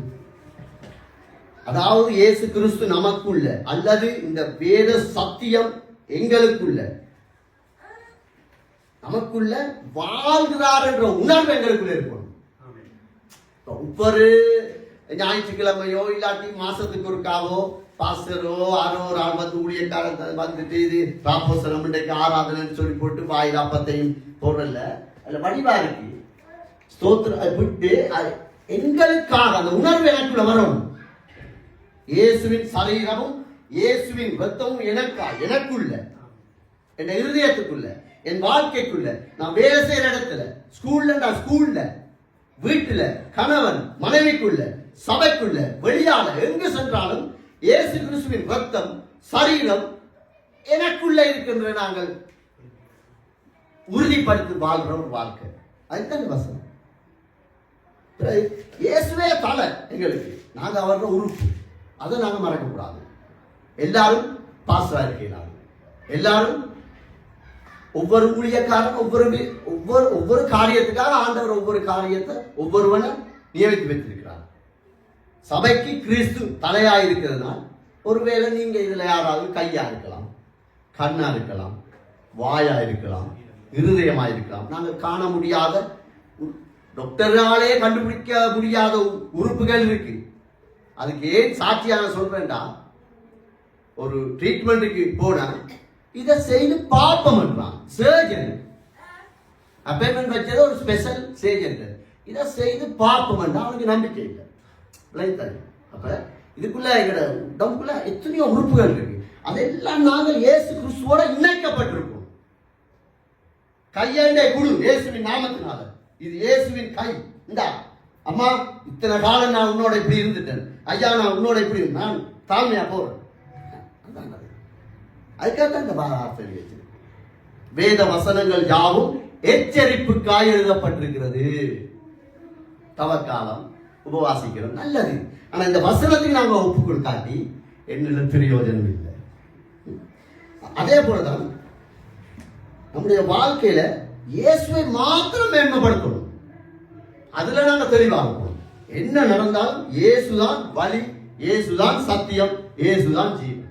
அதாவது இயேசு கிறிஸ்து நமக்குள்ள அல்லது இந்த வேத சத்தியம் எங்களுக்குள்ள நமக்குள்ள வாழ்கிறார் என்ற உணர்வு எங்களுக்குள்ள இருக்கணும். ஒவ்வொரு ஞாயிற்றுக்கிழமையோ இல்லாட்டி மாசத்துக்கு ஒருக்காவோ பாஸ்டரோ யாரோ ஒரு ஆள் வந்து ஊழியக்காரன் வந்துட்டு இது ராப்போசனம் இன்றைக்கு ஆராதனைன்னு சொல்லி போட்டு வாயில் அப்பத்தையும் போடுறல அதுல வடிவா இருக்கு. ஸ்தோத்திரம் விட்டு அது எங்களுக்காக அந்த உணர்வு எனக்குள்ள வரும். இயேசுவின் சரீரமும் இயேசுவின் ரத்தமும் எனக்குள்ள என் இருதயத்துக்குள்ள என் வாழ்க்கைக்குள்ள நான் வேலை செய்யற இடத்துல ஸ்கூல்ல வீட்டுல கணவன் மனைவிக்குள்ள சபைக்குள்ள வெளியால எங்கு சென்றாலும் இயேசு கிறிஸ்துவின் ரத்தம் சரீரம் எனக்குள்ள இருக்கின்ற நாங்கள் உறுதிப்படுத்தி வாழ்ற ஒரு வாழ்க்கை. அதுதான் வசனம். இயேசுவே தலை எங்களுக்கு, நாங்க அவரோட உறுப்பு. அதை நாங்க மறக்க கூடாது. எல்லாரும் பாஸ்டரா இருக்கலாம், எல்லாரும் ஒவ்வொரு ஊழியக்காரன் ஒவ்வொரு காரியத்துக்காக ஆண்டவர் ஒவ்வொரு காரியத்தை ஒவ்வொருவனை நியமித்து வைத்திருக்கிறார். சபைக்கு கிறிஸ்து தலையா இருக்கிறதுனா ஒருவேளை நீங்க இதுல யாராவது கையா இருக்கலாம், கண்ணா இருக்கலாம், வாயா இருக்கலாம், இருதயமா இருக்கலாம். நாங்கள் காண முடியாத டாக்டராலே கண்டுபிடிக்க முடியாத உறுப்புகள் இருக்கு. அதுக்கு ஏன் சாட்சியாக சொல்றேன்டா, ஒரு ட்ரீட்மெண்ட்டுக்கு போனா இதை செய்து பார்ப்போம் என்றான் சர்ஜன். அப்பாயின்மெண்ட் வச்சது ஒரு ஸ்பெஷல் சர்ஜன். இதை செய்து பார்ப்போம் என்றா அவனுக்கு நம்பிக்கை இல்லை. அப்ப இதுக்குள்ள எங்கட உடம்புக்குள்ள எத்தனையோ உறுப்புகள் இருக்கு. அதெல்லாம் நாங்கள் இயேசு கிறிஸ்துவோட இணைக்கப்பட்டிருக்கோம். கையண்டை குழு இயேசுவின் நாமத்தினால, இது இயேசுவின் கை. இந்தா அம்மா, இத்தனை காலம் நான் உன்னோட இப்படி இருந்துட்டேன், ஐயா நான் உன்னோட இப்படி நான் தாழ்மையா போறேன். அதுக்காக இந்த வார்த்தை வேத வசனங்கள் யாவும் எச்சரிப்புக்காய் எழுதப்பட்டிருக்கிறது. தவக்காலம் உபவாசிக்கிறோம் நல்லது. ஆனா இந்த வசனத்துக்கு நாங்க ஒப்பு கொடுக்காட்டி என்னிடம் பிரயோஜனம் இல்லை. அதே போலதான் நம்முடைய வாழ்க்கையில இயேசுவை மாத்திரம் மேன்மைப்படுத்தணும். அதுல நாங்க தெளிவாகணும். என்ன நடந்தாலும் இயேசுதான் வழி, இயேசுதான் சத்தியம், இயேசுதான் ஜீவன்.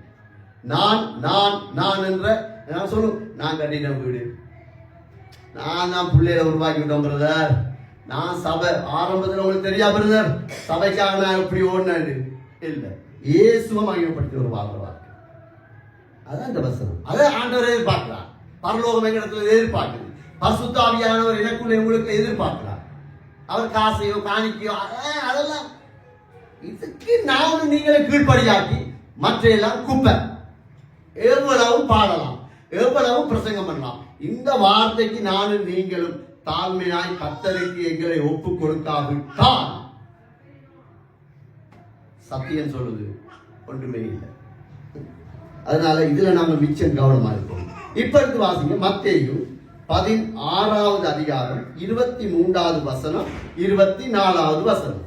நான் என்ற நான் சொல்லும், நான் கட்டின வீடு, நான் தான் பிள்ளைகளை உருவாக்கி விட்டோம் பிரதர், நான் சபை ஆரம்பத்தில் உங்களுக்கு தெரியா பிரதர், சபைக்காக நான் எப்படி ஓடினாண்டு இல்லை. இயேசுவை மகிமைப்படுத்தி ஒரு வாழ்க்கை. அதான் இந்த வசனம். அதை ஆண்டவர் எதிர்பார்க்கிறார். பரலோகம் எங்களிடத்தில் எதிர்பார்க்குது. பரிசுத்த ஆவியானவர் எனக்குள்ள உங்களுக்கு எதிர்பார்க்கிறார். அவர் காசையோ காணிக்கையோ அதெல்லாம் இதுக்கு நானும் நீங்களே கீழ்படியாக்கி மற்ற எல்லாம் குப்பை. எவ்வளவு பாடலாம், எவ்வளவு பிரசங்கம் பண்ணலாம். இந்த வார்த்தைக்கு நானும் நீங்களும் தாழ்மையாய் கர்த்தருக்கு எங்களை ஒப்பு கொடுக்காவிட்டால் சத்தியம் சொல்லுது ஒன்றுமே இல்லை. அதனால இதுல நாம மிச்சம் கவனமா இருக்கோம். இப்ப எடுத்து வாசிங்க மத்தேயு 16வது அதிகாரம் 23வது வசனம் 24வது வசனம்.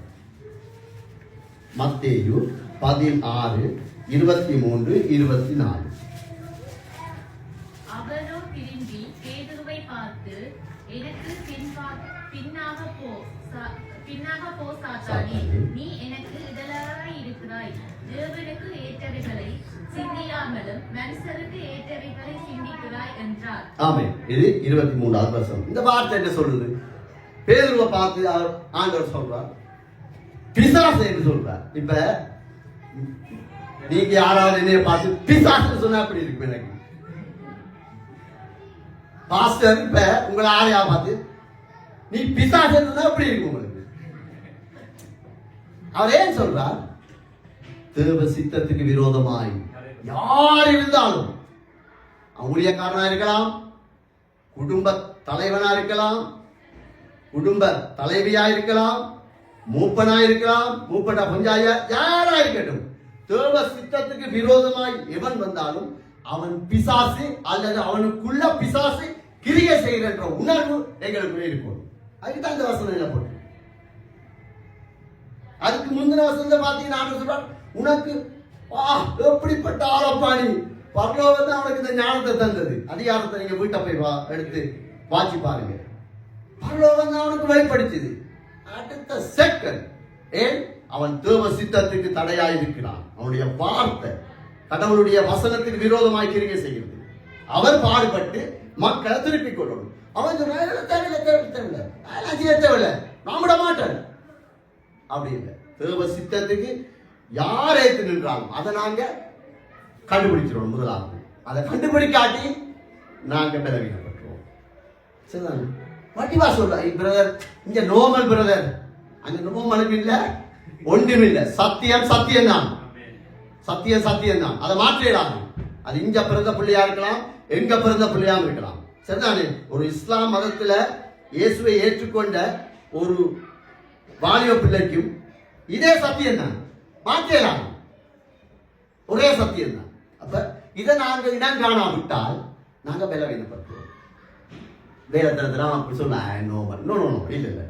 மத்தேயு 16 23 24. அவரோ திரும்பி பேதுருவை பார்த்து, எனக்கு பின்னாக போ சாத்தானே, நீ எனக்கு இடலாய் இருக்கிறாய். தேவனுக்கு ஏற்றவைகளை சிந்தியாமலும் மனுஷருக்கு ஏற்றவைகளை சிந்திக்கிறாய் என்றார். ஆமென். இது 23வது வசனம். இந்த வார்த்தை என்ன சொல்லுது? பேதுருவை பார்த்து ஆண்டவர் சொல்றார், பிசாசு என்று சொல்றார். இப்ப நீங்க யாராவது என்னைய பார்த்து பிசாசு சொன்னா அப்படி இருக்கு. எனக்கு பாஸ்டர் இப்ப உங்களை ஆரையா பார்த்து நீ பிசாசு சொன்னா அப்படி இருக்கு உங்களுக்கு. அவர் ஏன் சொல்றார்? தேவ சித்தத்துக்கு விரோதமாய் யார் இருந்தாலும், ஊழியக்காரனா இருக்கலாம், குடும்ப தலைவனா இருக்கலாம், குடும்ப தலைவியா இருக்கலாம், மூப்பனா இருக்கலாம், மூப்பனா பஞ்சாயா யாரா இருக்கட்டும், தேவ சித்தத்துக்கு விரோதமாய் எவன் வந்தாலும் அவன் பிசாசு அல்லது அவனுக்குள்ள பிசாசு கிரியை செய்கிற உணர்வு எங்களுக்குள்ளே இருக்கும். அதுக்குதான் இந்த வசனம் என்ன போட்டு. அதுக்கு முந்தின வசனத்தை பார்த்தீங்கன்னா சொல்றான், உனக்கு எப்படிப்பட்ட ஆலப்பாணி பரலோகம் தான் அவனுக்கு இந்த ஞானத்தை தந்தது. அதிகாரத்தை நீங்க வீட்டை போய் எடுத்து வாசி பாருங்க. பரலோகம் தான் அவனுக்கு வெளிப்படுத்தியது. அடுத்த செகண்ட் ஏன் அவன் தேவ சித்தத்துக்கு தடையாய் இருக்கிறான். அவனுடைய வார்த்தை கடவுளுடைய வசனத்துக்கு விரோதமாய் கிரியை செய்கிறது. அவர் பாடுபட்டு மக்களை திருப்பிக் கொள்ளணும். அவன் தேவையில்லை நான் விட மாட்டேன் அப்படி இல்லை. தேவ சித்தத்துக்கு யார் ஏத்து நின்றாலும் அதை நாங்க கண்டுபிடிச்சிருவோம். முதலாவது அதை கண்டுபிடிக்காட்டி நாங்க பலவீனப்பட்டுருவோம். சரிதானே? வட்டிவா சொல்ற பிரதர், இங்க நோமல் பிரதர், அங்க நோமலுக்கு இல்ல, ஒன்றும் இல்ல. சத்தியம் சத்தியம் தான், சத்தியம் சத்தியம் தான். அதை மாற்றிடாது. அது இங்க பிறந்த பிள்ளையா இருக்கலாம், எங்க பிறந்த பிள்ளையாவும் இருக்கலாம். சரிதானே? ஒரு இஸ்லாம் மதத்துல இயேசுவை ஏற்றுக்கொண்ட ஒரு வாலிப பிள்ளைக்கும் இதே சத்தியம் தான், மாற்றிடலாம். ஒரே சத்தியம் தான். அப்ப இதை நாங்க இடம் காணாவிட்டால் நாங்க பலவீனப்பட்டுருவோம். வேதத்துல அப்படி சொல்ல இல்ல இல்ல,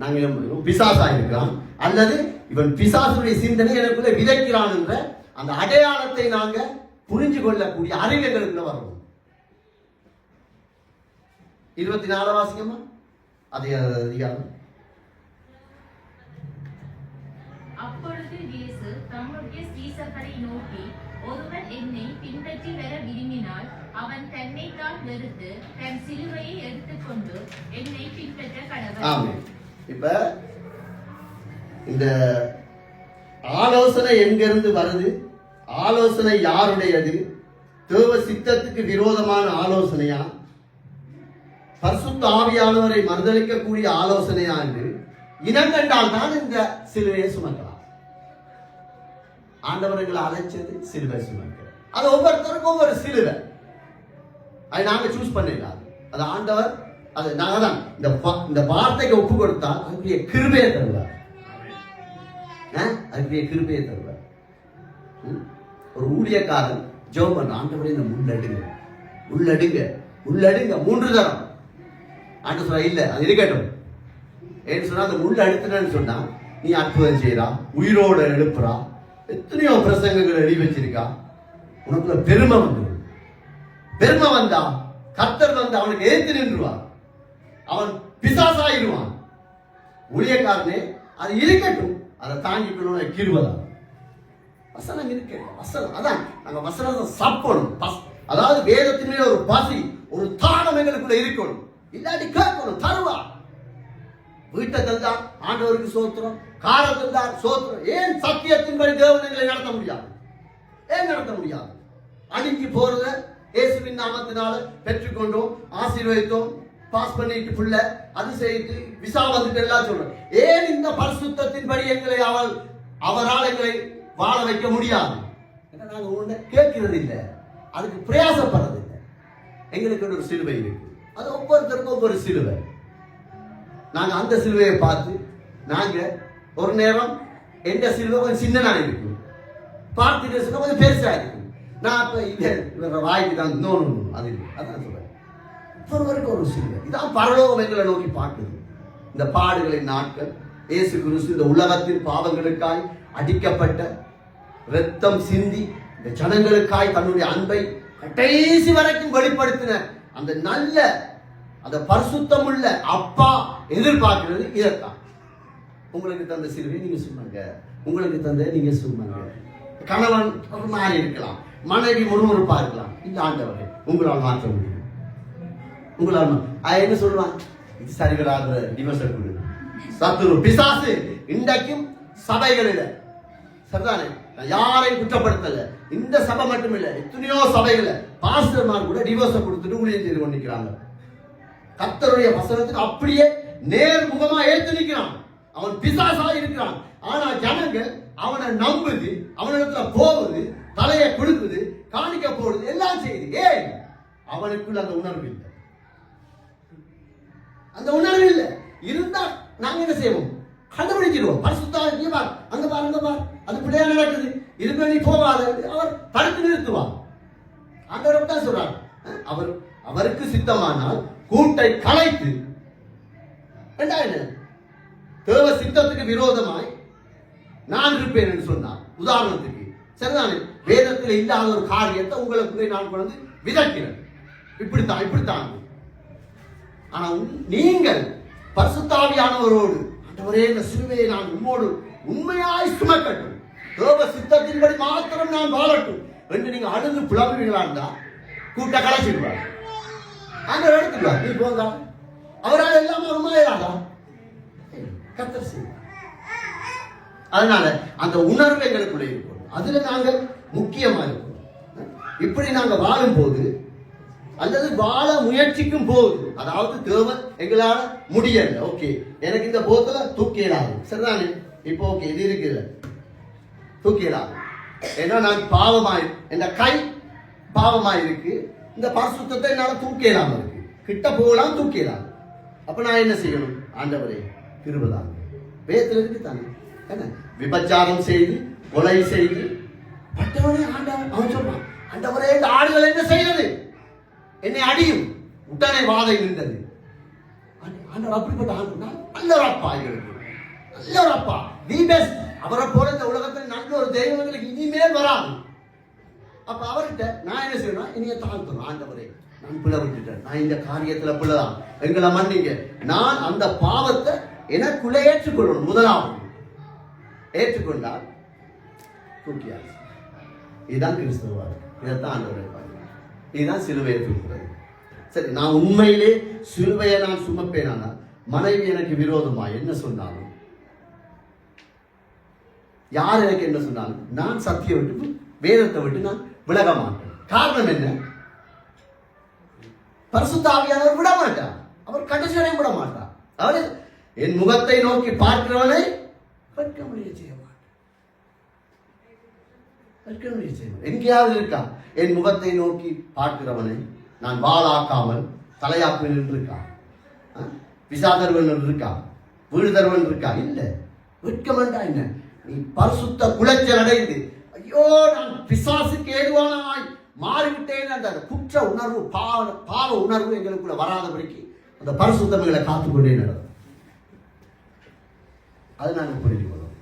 நாங்க பிசாசா இருக்கிறோம் அல்லது இவன் பிசாசுடைய சிந்தனை எனக்குள்ள விதைக்கிறான் என்ற அந்த அடையாளத்தை நாங்க புரிஞ்சு கொள்ளக்கூடிய அறிவுகளுக்குள்ள வரணும். 24 வாசிக்கமா அதே அதிகாரம். அப்பொழுது இயேசு தம்முடைய சீசர்களை நோக்கி, ஒருவன் என்னை பின்பற்றி வர விரும்பினால் அவன் தன்னைத்தான் வெறுத்து தன் சிலுவையை எடுத்துக்கொண்டு என்னை பின்பற்ற கடவன். ஆமென். இப்ப இந்த ஆலோசனை எங்கிருந்து வருது? ஆலோசனை யாருடையது? தேவ சித்தத்துக்கு விரோதமான ஆலோசனையா, பரிசுத்த ஆவியானவரை மறுதலிக்கக்கூடிய ஆலோசனையா என்று இனங்கண்டால் தான் இந்த சிலுவையை சுமக்கலாம். ஆண்டவர்களை அழைச்சது சிலுவை சுமக்க. அது ஒவ்வொருத்தருக்கும் ஒவ்வொரு சிலுவை. அதை நாங்க சூஸ் பண்ணிடலாம். அது ஆண்டவர், அது நாங்க தான் இந்த வார்த்தைக்கு ஒப்பு கொடுத்தால் அதுக்குரிய கிருபையை தருவார். அதுக்குரிய கிருபையை தருவார். ஒரு ஊழியக்காரன் ஜெபம் பண்ற, ஆண்டவரே இந்த முள்ளடுங்க உள்ளடுங்க உள்ளடுங்க 3 தரம். ஆண்டு சொல்ல இல்ல அது இருக்கட்டும் ஏன்னு சொன்னா, அந்த முள்ள அடுத்துன்னு சொன்னா நீ அற்புதம் செய்யறா, உயிரோட எழுப்புறா, எத்தனையோ பிரசங்கங்கள் எழுதி வச்சிருக்கா, உனக்குள்ள பெருமை வந்துடும். பெருமை வந்தா கர்த்தர் வந்து அவனுக்கு ஏத்து நின்றுவான், அவன் பிசாசாயிருவான். ஊழியக்காரனே அது இருக்கட்டும், அதை தாங்கிக்கணும். கிருபதான் வசனம் இருக்கு. வசனம் அதான் நாங்க வசனத்தை சாப்பிடணும். அதாவது வேதத்தின் மேல ஒரு பசி, ஒரு தானம் எங்களுக்குள்ள இருக்கணும். இல்லாட்டி கேட்கணும், தருவா. வீட்டை தந்தா ஆண்டவருக்கு சோத்திரம், காரை தந்தா சோத்திரம். ஏன் சத்தியத்தின்படி தேவன் எங்களை நடத்த முடியாது? ஏன் நடத்த முடியாது? அடிஞ்சு போறத இயேசுவின் நாமத்தினால பெற்றுக்கொண்டோம், ஆசீர்வதித்தோம், பாஸ் பண்ணிட்டு புள்ள அது செய்து விசா வந்துட்டு எல்லாம் சொல்றோம். ஏன் இந்த பரிசுத்தத்தின்படி எங்களை அவரால் எங்களை வாழ வைக்க முடியாது? நாங்க ஒண்ணு கேட்கிறது இல்லை, அதுக்கு பிரயாசப்படுறது இல்லை. எங்களுக்கு ஒரு சிலுவை இருக்கு, அது ஒவ்வொருத்தருக்கும் ஒவ்வொரு சிலுவை. நாங்க அந்த சிலுவையை பார்த்து நாங்க ஒரு நேரம் எந்த சிலுவை கொஞ்சம் சின்னனா இருக்கும், பார்த்துட்டு சொன்னா கொஞ்சம் பெருசா இருக்கும். நான் அப்ப இவர வாய்க்கு தான் அது அதான் சொல்றேன். ஒருவருக்கு ஒரு சிலுவை. இதான் பரலோகம் எங்களை நோக்கி பார்க்குது. இந்த பாடுகளின் நாட்கள், இயேசு கிறிஸ்து இந்த உலகத்தின் பாவங்களுக்காய் அடிக்கப்பட்ட, ரத்தம் சிந்தி இந்த ஜனங்களுக்காய் தன்னுடைய அன்பை கடைசி வரைக்கும் வெளிப்படுத்தின அந்த நல்ல அந்த பரிசுத்தம் உள்ள அப்பா எதிர்பார்க்கிறது இதைத்தான். உங்களுக்கு தந்த சிலுவை நீங்க சுமங்க, உங்களுக்கு தந்த நீங்க சுமங்க. கணவன் மாறி இருக்கலாம், மனைவி முறுமுறுப்பா இருக்கலாம், இந்த ஆண்டவரை உங்களால் மாற்ற முடியும். உங்களால் என்ன சொல்லுவான்? இது சரிவராத டிவோர்ஸ் கொடு. சத்துரு பிசாசு இன்றைக்கும் சபைகளில சரிதானே, யாரையும் குற்றப்படுத்தல. இந்த சபை மட்டும் இல்ல, எத்தனையோ சபைகள பாஸ்டர்மார் கூட டிவோர்ஸ் கொடுத்துட்டு ஊழியம் செய்து கொண்டிருக்கிறாங்க. கர்த்தருடைய வசனத்துக்கு அப்படியே நேர்முகமா ஏத்து நிற்கிறான். அவன் பிசாசா இருக்கிறான். ஆனா ஜனங்கள் அவனை நம்புது, அவனிடத்துல போகுது, தலையை கொடுக்குது, காணிக்க போடுது, எல்லாம் செய்யுது. ஏன்? அவனுக்குள்ள அந்த உணர்வு இல்லை. அந்த உணர்வு இல்லை இருந்தா நாங்க என்ன செய்வோம்? கண்டுபிடிச்சிருவோம். பரிசுத்தா இங்க பார், அங்க பார், அங்க பார், அது பிள்ளையா நடக்குது, இதுக்கு நீ போகாத, அவர் தடுத்து நிறுத்துவார். ஆண்டவர் தான் சொல்றார், அவருக்கு சித்தமானால் கூட்டை கலைத்து தேவ சித்தத்துக்கு விரோதமாய் நான் இருப்பேன் என்று சொன்னார். உதாரணத்துக்கு சரிதானே, வேதத்தில் இல்லாத ஒரு காரியத்தை உங்களுக்கு நான் கொண்டு விதைக்கிறேன், இப்படித்தான். ஆனா நீங்கள் பரிசுத்தாவியானவரோடு, ஆண்டவரே இந்த சிலுவையை நான் உம்மோடு உண்மையாய் சுமக்கட்டும், தேவ சித்தத்தின்படி மாத்திரம் நான் வாழட்டும் என்று நீங்க அழுது புலம்புவீங்களா இருந்தா கூட்ட கலைச்சிடுவார். ஆண்டவர் எடுத்துடுவார். நீ போதா, அவரால் எல்லாமே உண்மையாதா கர்த்தர் செய்வார். அதனால அந்த உணர்வு எங்களுக்குள்ளே இருக்கும். அதுல நாங்கள் முக்கியமா இருக்கணும். இப்படி நாங்க வாழும் போது அல்லது வாழ முயற்சிக்கும் போது, அதாவது தேவன் எங்களால முடியல, ஓகே எனக்கு இந்த போத்துல தூக்கிடாது, சரிதானே, இப்போ ஓகே இது இருக்குது தூக்கிடாது, ஏன்னா நான் பாவமாய் என் கை பாவமாய் இருக்கு, இந்த பரிசுத்தத்தை என்னால தூக்கிடாம இருக்கு, கிட்ட போகலாம் தூக்கிடாது. அப்ப நான் என்ன செய்யணும்? ஆண்டவரே கிருபைதான், வேதத்தில் இருக்கு தானே, என்ன விபச்சாரம் செய்து கொலை செய்து பட்டவனே ஆண்டவன் அவன் சொல்றான், ஆண்டவரே இந்த ஆடுகள் என்ன செய்யறது, என்னை அடியும், உடனே வாதை நின்றது. ஆண்டவர் அப்படிப்பட்ட ஆண்டு, நல்ல ஒரு அப்பா, எங்களுக்கு நல்ல ஒரு அப்பா, தி பெஸ்ட். அவரை போல இந்த உலகத்தில் நல்ல ஒரு தெய்வம் எங்களுக்கு இனிமேல் வராது. அப்ப அவர்கிட்ட நான் என்ன செய்யணும்? இனிய தாழ்த்தணும், ஆண்டவரே நான் பிள்ளை விட்டுட்டேன், நான் இந்த காரியத்துல பிள்ளைதான், எங்களை மன்னிங்க, நான் அந்த பாவத்தை எனக்குள்ள ஏற்றுக்கொள்ளணும். முதலாவது ஏற்றுக்கொண்டால் தூக்கியாச்சு. இதுதான் கிறிஸ்தவ, இதைத்தான் ஆண்டவரை பாருங்க, இதுதான் சிலுவையை தூக்குறது. சரி, நான் உண்மையிலே சிலுவையை நான் சுமப்பேனானா, மனைவி எனக்கு விரோதமா என்ன சொன்னாலும், யார் எனக்கு என்ன சொன்னாலும், நான் சத்தியம் விட்டு வேதத்தை விட்டு நான் விலக மாட்டேன். காரணம் என்ன? பரிசுத்த ஆவியானவர் விட மாட்டார், அவர் கடைசி வரை விட மாட்டார். அவர் என் முகத்தை நோக்கி பார்க்கிறவனை வெட்க முடிய செய்ய மாட்டார். எங்கேயாவது இருக்கா என் முகத்தை நோக்கி பார்க்கிறவனை நான் வாளாக்காமல் தலையாப்பில் இருக்கா, விசாதர்வன் இருக்கா, வீடு தருவன் இருக்கா? இல்ல. வெட்கமண்டா என்ன? நீ பரிசுத்த குலைச்சல் அடைந்து, ஐயோ நான் பிசாசுக்கு ஏதுவானாய் மாறிவிட்டேன் அந்த குற்ற உணர்வு, பாவ உணர்வு எங்களுக்குள்ள வராதபடிக்கு அந்த பரிசுத்தமைகளை காத்துக்கொண்டே நடக்கும். அது நாங்கள் புரிந்து கொள்ளும்.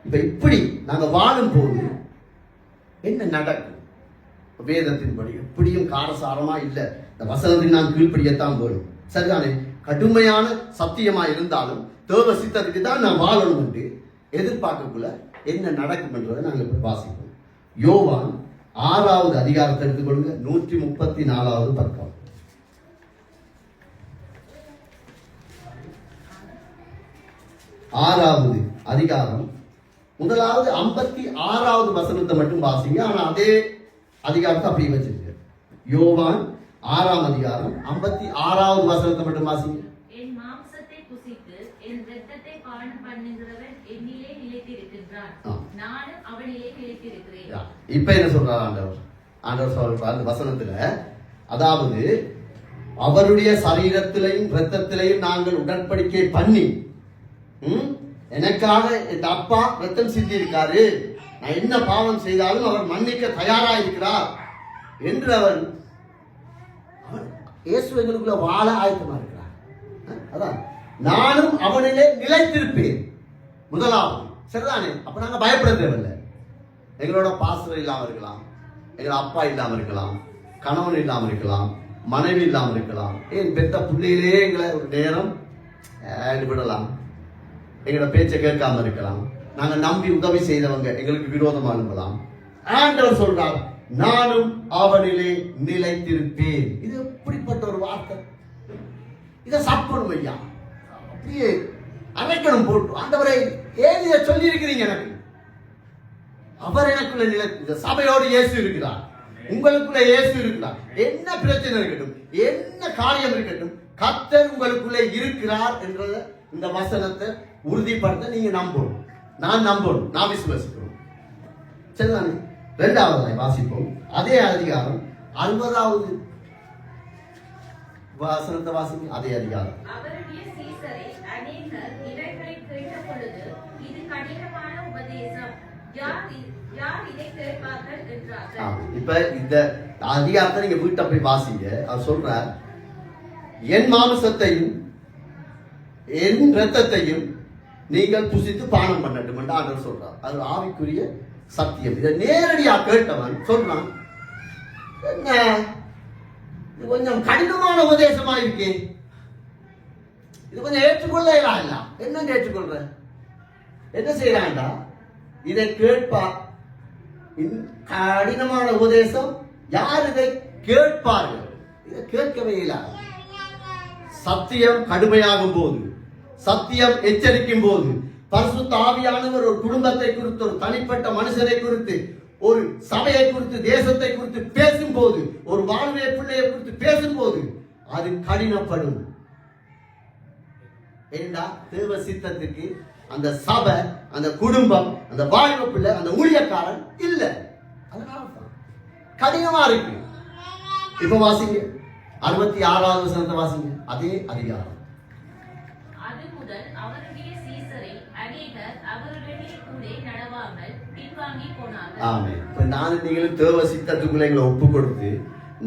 இப்ப இப்படி நாங்க வாழும் போது என்ன நடக்கும்? வேதத்தின்படி எப்படியும் காரசாரமா இல்ல, இந்த வசனத்தில் நான் கீழ்ப்படியத்தான் போடும், சரிதானே? கடுமையான சத்தியமா இருந்தாலும் தேவ சித்தத்துக்கு தான் நான் வாழணும் என்று எதிர்பார்க்கக்குள்ள என்ன நடக்கும் என்றதை நாங்கள் இப்ப வாசிப்போம். யோவான் 6வது அதிகாரத்தை எடுத்துக்கொள்ளுங்க, 134வது பக்கம். 6வது அதிகாரம் 56வது வசனத்தை மட்டும் வாசிங்க. ஆனா அதே அதிகாரத்தை அப்படியே வச்சிருக்க. யோவான் 6ஆம் அதிகாரம் 56வது வசனத்தை மட்டும் வாசிங்க. என் மாம்சத்தை புசித்து என் இரத்தத்தை பானம் பண்ணுகிறவன் என்னிலே நிலைத்திருக்கின்றான், நானும் அவனிலே நிலைத்திருக்கிறேன். இப்ப என்ன சொல்றார் ஆண்டவர்? ஆண்டவர் சொல்றார் அந்த வசனத்துல, அதாவது அவருடைய சரீரத்திலையும் இரத்தத்திலையும் நாங்கள் உடன்படிக்கை பண்ணி, எனக்காக என் அப்பா ரத்தம் சிந்தி இருக்காரு, நான் என்ன பாவம் செய்தாலும் அவர் மன்னிக்க தயாரா இருக்கிறார் என்று அவர் இயேசு எங்களுக்குள்ள வாழ ஆயத்தமா இருக்கிறார். அதான் நானும் அவனிலே நிலைத்திருப்பேன். முதலாவது, சரிதானே? அப்ப நாங்க பயப்பட தேவையில்லை. எங்களோட பாஸ்டர் இல்லாம இருக்கலாம், எங்களோட அப்பா இல்லாம இருக்கலாம், கணவன் இல்லாம இருக்கலாம், மனைவி இல்லாம இருக்கலாம், ஏன் பெத்த பிள்ளையிலே எங்களை ஒரு நேரம் விடலாம், எங்களோட பேச்சை கேட்காம இருக்கலாம், நாங்க நம்பி உதவி செய்தவங்க எங்களுக்கு விரோதமா இருக்கலாம். ஆண்டவர் சொல்றார், நானும் அவனிலே நிலைத்திருப்பேன். இது எப்படிப்பட்ட ஒரு வார்த்தை! இதை சாப்பிடணும் ஐயா, அப்படியே அரைக்கணும் போட்டு, ஆண்டவரை ஏன் இதை சொல்லி இருக்கிறீங்க? எனக்கு அவர் எனக்குள்ள நிலை, இந்த சபையோடு இயேசு இருக்கிறார், உங்களுக்குள்ள இயேசு இருக்கிறார். என்ன பிரச்சனை இருக்கட்டும், என்ன காரியம் இருக்கட்டும், கர்த்தர் உங்களுக்குள்ள இருக்கிறார் என்ற இந்த வசனத்தை உறுதிப்படுத்த நீங்க நம்பணும், நான் நம்பணும், நான் விசுவாசிக்கணும், சரிதானே? 2வது வாசிப்போம். அதே அதிகாரம் 60வது வசனத்தை வாசிங்க. அதே அதிகாரம். அவருடைய சீசரை அநேகர் இவைகளை கேட்ட பொழுது, இது கடினமான உபதேசம், யார் இதை கேட்பார்கள் என்றார்கள். இப்ப இந்த அதிகாரத்தை நீங்க வீட்டை போய் வாசிங்க. அவர் சொல்றார், என் மாம்சத்தையும் என் இரத்தத்தையும் நீங்கள் புசித்து பானம் பண்ணட்டும் என்று ஆண்டவர் சொல்றார். அது ஆவிக்குரிய சத்தியம். இதை நேரடியா கேட்டவன் சொல்றான், என்ன இது கொஞ்சம் கடினமான உபதேசமா இருக்கே, இது கொஞ்சம் ஏற்றுக்கொள்ள இல்ல. என்ன ஏற்றுக்கொள்ற? என்ன செய்யறான்டா? இதை கேட்பா, கடினமான உபதேசம், யார் இதை கேட்பார்கள்? இதை கேட்கவே இல்லை. சத்தியம் கடுமையாகும் போது, சத்தியம் எச்சரிக்கும் போது, பரிசுத்த ஆவியானவர் ஒரு குடும்பத்தை குறித்து, ஒரு தனிப்பட்ட மனுஷனை குறித்து, ஒரு சபையை குறித்து, தேசத்தை குறித்து பேசும்போது, ஒரு வாழ்வை பிள்ளையை குறித்து பேசும்போது அது கடினப்படும். ஏண்டா தேவ சித்தத்துக்கு அந்த சபை, அந்த குடும்பம், அந்த வாழ்வு பிள்ளை, அந்த ஊழியக்காரன் இல்ல. அதனால கடினமா இருக்கு. இப்ப வாசிங்க 66வது வசனத்தை வாசிங்க. அதே அதிகாரம். அது முதல் அவருடைய சீசரை அநேகர் அவருடனே கூட நடவாமல் பின்வாங்கி போனார்கள். ஆமென். இப்ப நான் நீங்களும் தேவ சித்தத்துக்குள்ள எங்களை ஒப்பு கொடுத்து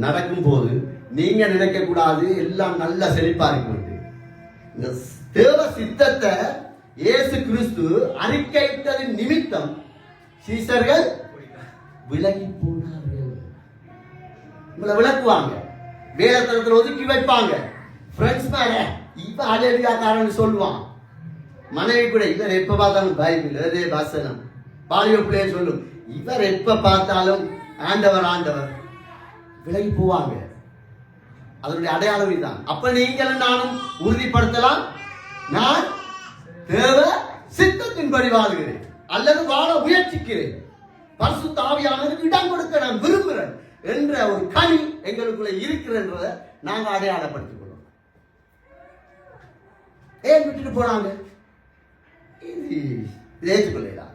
நடக்கும் போது நீங்க நினைக்க கூடாது எல்லாம் நல்ல செழிப்பா இருக்கு. இந்த தேவ சித்தத்தை இயேசு கிறிஸ்து அறிக்கையிட்டதின் நிமித்தம் சீசர்கள் விலகி போனார்கள். உங்களை விளக்குவாங்க, வேதத்தில் ஒதுக்கி வைப்பாங்க. ஃப்ரெண்ட்ஸ் மேல இப்ப அலேலியாக்காரன் சொல்லுவான், மனைவி கூட இவர் எப்ப பார்த்தாலும் பைபிள் அதே வசனம், பாலியல் பிள்ளைய சொல்லும், இவர் எப்ப பார்த்தாலும் ஆண்டவர் ஆண்டவர், விலகி போவாங்க. அதனுடைய அடையாளம் இதுதான். அப்ப நீங்கள் நானும் உறுதிப்படுத்தலாம், நான் தேவ சித்தத்தின்படி வாழ்கிறேன் அல்லது வாழ முயற்சிக்கிறேன், பரிசுத்த ஆவியானவருக்கு இடம் கொடுக்க நான் விரும்புகிறேன் என்ற ஒரு கனி எங்களுக்குள்ள இருக்கிறத நாங்க அடையாளப்படுத்திக் கொள்ளும். ஏன் விட்டுட்டு போனாங்க? இது ஏற்றுக்கொள்ளலாம்.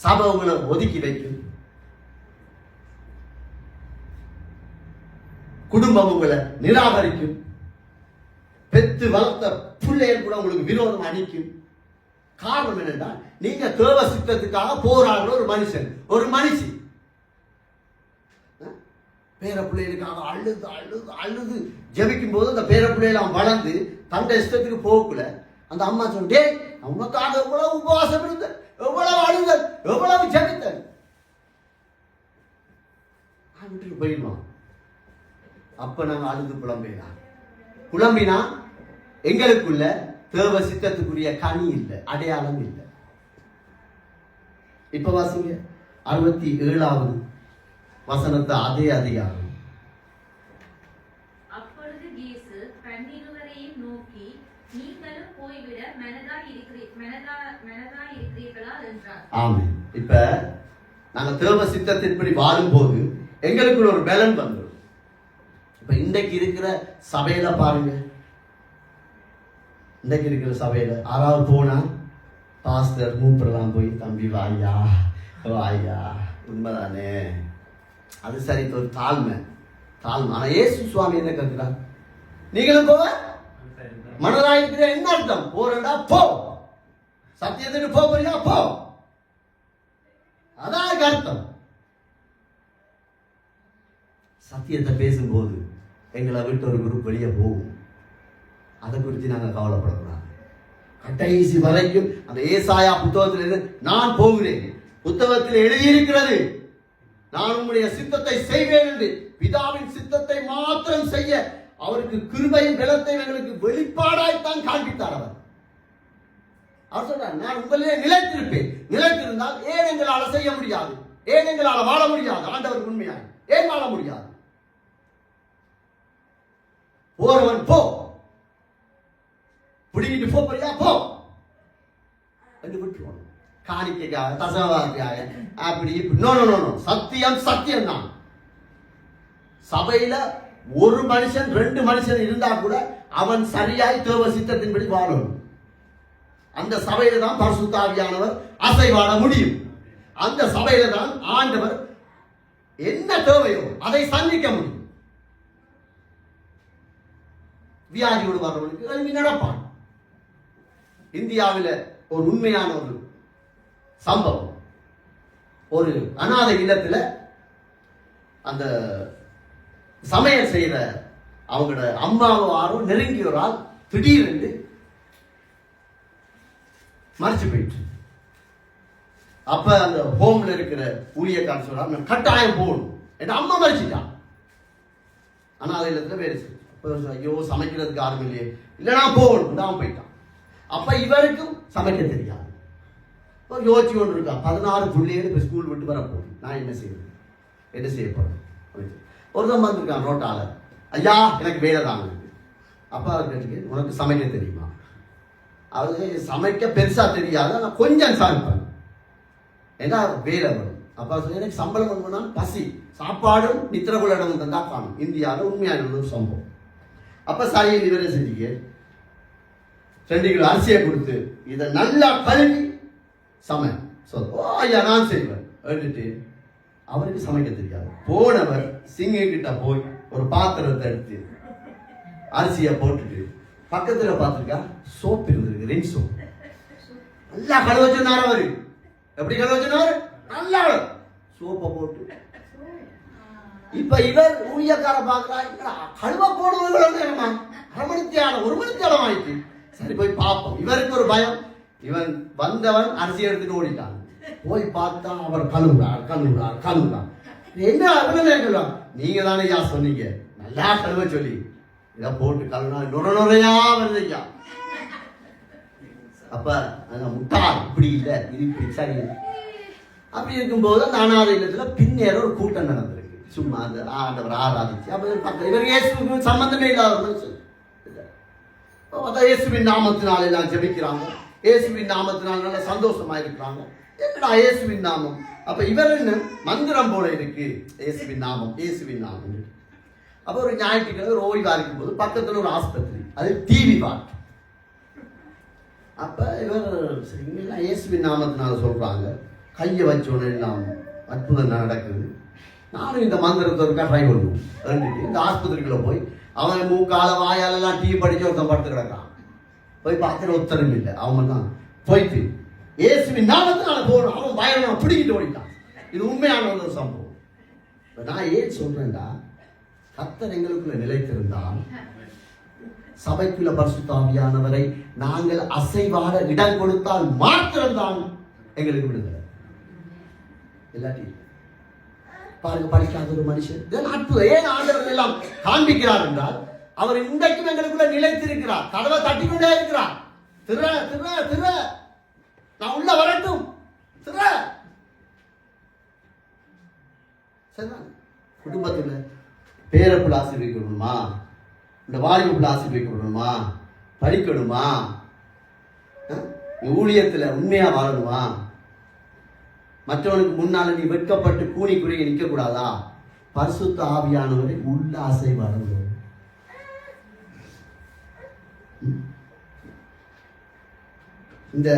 சபை உங்களை ஒதுக்கி வைக்கும், குடும்பம் உங்களை நிராகரிக்கும், பெத்து வளர்த்த பிள்ளைகள் கூட உங்களுக்கு விரோதம் அணிக்கும். காரணம் என்னென்றால் நீங்க தேவ சித்தத்துக்காக போராடுற ஒரு மனுஷன், ஒரு மனுஷி பேர பிள்ளைகளுக்காக அழுது அழுது அழுது ஜெபிக்கும் போது அந்த பேர பிள்ளைகள் வளர்ந்து தந்த இஷ்டத்துக்கு போகக்குள்ள அந்த அம்மா சொன்ன, டேய் உனக்காக எவ்வளவு உபவாசம் இருந்த, எவ்வளவு அழுதல், எவ்வளவு ஜெபித்தல், விட்டுட்டு போயிடுவான். அப்ப நாங்க அழுது புலம்பினா எங்களுக்குள்ள தேவ சித்தத்துக்குரிய கனி இல்லை, அடையாளம் இல்லை. இப்ப வாசிங்க 67வது வசனத்தை, அதே அதிகாரம். அப்பொழுது இயேசு பன்னிருவரையும் நோக்கி, நீங்களும் போய்விட மனதாய் இருக்கிறீர்களா என்றார். ஆமென். இப்ப நாங்க தேவ சித்தத்தின்படி வாழும்போது எங்களுக்குள்ள ஒரு பலன் வந்துடும். இப்ப இன்றைக்கு இருக்கிற சபையில பாருங்க, இன்றைக்கு இருக்கிற சபையில யாராவது போனா பாஸ்டர் மூப்பரெல்லாம் போய், தம்பி வாயா வாயா, உண்மைதானே, அது சரி, ஒரு தாழ்மை. ஆனா இயேசு சுவாமி என்ன கருத்துறார்? நீங்களும் போக மனதாயிருக்கிற என்ன அர்த்தம்? போறா போ, சத்தியத்துக்கு போறியா போ, அதான் அர்த்தம். சத்தியத்தை பேசும்போது எங்களை விட்டு ஒரு குரூப் வெளியே போகும். அதை குறித்து நாங்கள் கவலைப்படக்கூடாது. கடைசி வரைக்கும் அந்த ஏசாயா புத்தகத்தில் நான் போகிறேன், புத்தகத்தில் எழுதியிருக்கிறது, நான் உங்களுடைய சித்தத்தை செய்வேன் என்று, பிதாவின் சித்தத்தை மாத்திரம் செய்ய அவருக்கு கிருபையும் பலத்தையும் எங்களுக்கு வெளிப்பாடாய்த்தான் காண்பித்தார். அவர் சொல்றார், நான் உங்களிலே நிலைத்திருப்பேன். நிலைத்திருந்தால் ஏன் எங்களால் செய்ய முடியாது? ஏன் எங்களால் வாழ முடியாது? ஆண்டவர் உண்மையாக ஏன் வாழ முடியாது? ஒருவன் போ, பிடிக்கிட்டு போறியா போ என்று விட்டுருவோம். காணிக்கைக்காக, தசவாக்காக, அப்படி நோ நோ நோ, சத்தியம் சத்தியம் தான். சபையில ஒரு மனுஷன் 2 மனுஷன் இருந்தா கூட அவன் சரியாய் தேவ சித்தத்தின்படி வாழணும். அந்த சபையில தான் பரிசுத்த ஆவியானவர் அசைவாட முடியும். அந்த சபையில தான் ஆண்டவர் என்ன தேவையோ அதை சந்திக்க முடியும். வியாதியோடு வர்றவனுக்கு எழுதி நடப்பான். இந்தியாவில் ஒரு உண்மையான ஒரு சம்பவம், ஒரு அநாதை இல்லத்துல அந்த சமையல் செய்யற அவங்களோட அம்மாவோ ஆரோ நெருங்கியோரால் திடீரென்று மறைச்சு போயிட்டு, அப்ப அந்த ஹோம்ல இருக்கிற ஊழியக்காரன் சொல்றாங்க, கட்டாயம் போகணும், என் அம்மா மறைச்சிட்டான். அநாதை இல்லத்துல வேறு ஐயோ சமைக்கிறதுக்கு ஆரம்பம் இல்லையே, இல்லைனா போகணும் தான் போயிட்டான். அப்ப இவருக்கும் சமைக்க தெரியாது. யோசிச்சு கொண்டு இருக்கா, 16 பிள்ளைகள் இப்ப ஸ்கூல் விட்டு வர போகுது, நான் என்ன செய்யறது, என்ன செய்ய போறேன். ஒருத்தன் வந்திருக்கான் ரோட்டால, ஐயா எனக்கு வேலை தாங்க. அப்பா கேட்டு உனக்கு சமைக்க தெரியுமா? அது சமைக்க பெருசா தெரியாது, நான் கொஞ்சம் சமைப்பேன். ஏன்னா வேலை வரும். அப்பா சொல்லி எனக்கு சம்பளம் வேணும்னா பசி, சாப்பாடும் நித்திரகுல இடம் தந்தா காணும். இந்தியாவில் உண்மையான ஒரு சம்பவம். அப்ப சாயை நிவரை செஞ்சீங்க 2 கிலோ அரிசியை கொடுத்து இதை நல்லா கழுவி சமை சொல். ஓ ஐயா நான் செய்வேன் எடுத்துட்டு அவருக்கு சமைக்க தெரியாது. போனவர் சிங்க கிட்ட போய் ஒரு பாத்திரத்தை எடுத்து அரிசியை போட்டுட்டு பக்கத்துல பார்த்துருக்கா சோப்பு இருந்திருக்கு, ரெண்டு சோப்பு. நல்லா கழுவ சொன்னார் அவரு. எப்படி கழுவ சொன்னார்? நல்லா சோப்பை போட்டு. இப்ப இவர் ஊழியக்கார பாக்குறா, கழுவ போடுவது நேரமா 1/2 மணி நேரம் 1 மணி நேரம் ஆயிடுச்சு. சரி போய் பார்ப்போம். இவருக்கு ஒரு பயம். இவன் வந்தவன் அரிசி எடுத்துட்டு ஓடிட்டான். போய் பார்த்தா அவர் கழுவுறார். என்ன சொல்லுவான், நீங்க தானே ஐயா சொன்னீங்க நல்லா கழுவ சொல்லி. இதை போட்டு கழுவினா நுரையா வருது ஐயா. அப்ப முட்டாள் இப்படி இல்லை, இது இப்படி சரி. அப்படி இருக்கும்போது அந்த அனாதை இல்லத்துல பின்னேற ஒரு கூட்டம் நடந்திருக்கு. சும்மா அந்த ஆண்டவர் ஆராதிச்சு. அப்ப இவர் இயேசுக்கு சம்பந்தமே இல்லாத இயேசுவின் நாமத்தினால எல்லாம் ஜெபிக்கிறாங்க. இயேசுவின் நாமத்தினால நல்ல சந்தோஷமா இருக்கிறாங்க. என்னடா இயேசுவின் நாமம்? அப்ப இவர் என்ன மந்திரம் போல இருக்கு. இயேசுவின் நாமம், இயேசுவின் நாமம். அப்ப ஒரு ஞாயிற்றுக்கிழமை ஒரு ஓய்வா இருக்கும் போது பக்கத்துல ஒரு ஆஸ்பத்திரி, அது டிவி வாட். அப்ப இவர் இயேசுவின் நாமத்தினால சொல்றாங்க. கையை வச்சோன்னு எல்லாம் அற்புதம் நடக்குது. நானும் இந்த மந்திரத்திற்காக ட்ரை பண்ணுவோம். இந்த ஆஸ்பத்திரிக்குள்ள போய் அவன் மூக்கால வாயாலெல்லாம் டீ படிச்சு ஒருத்தன் படுத்து கிடக்கான். போய் பார்க்கிற ஒருத்தரும் இல்லை. அவன் தான் போயிட்டு இயேசுவின் நாமத்தினால போகணும். அவன் பயணம் பிடிக்கிட்டு ஓடிட்டான். இது உண்மையான ஒரு சம்பவம். நான் ஏன் சொல்றேன்டா, கர்த்தர் எங்களுக்குள்ள நிலைத்திருந்தால் சபைக்குள்ள பரிசுத்த ஆவியானவரை நாங்கள் அசைவாட இடம் கொடுத்தால் மாத்திரம்தான் எங்களுக்கு விடுதலை. இல்லாட்டி பாருங்க, படிக்காத ஒரு மனுஷன் அற்புதம். ஏன் ஆண்டவர் எல்லாம் காண்பிக்கிறார் என்றால் அவர் இன்றைக்கும் எங்களுக்குள்ள நிலைத்திருக்கிறார். கதவை தட்டிக்கொண்டே இருக்கிறார். திற திற திற, நான் உள்ள வரட்டும், திற. சரிதான். குடும்பத்தில் பேரப்புள்ள ஆசீர்வதிக்கணுமா, இந்த வாலிபுள்ள ஆசீர்வதிக்கணுமா, படிக்கணுமா, ஊழியத்தில் உண்மையா வாழணுமா, மற்றவனுக்கு முன்னால நீ வெட்கப்பட்டு கூனி குறைய நிற்க கூடாதா? பரிசுத்த ஆவியானவரை உள்ள ஆசை வளரும். இந்த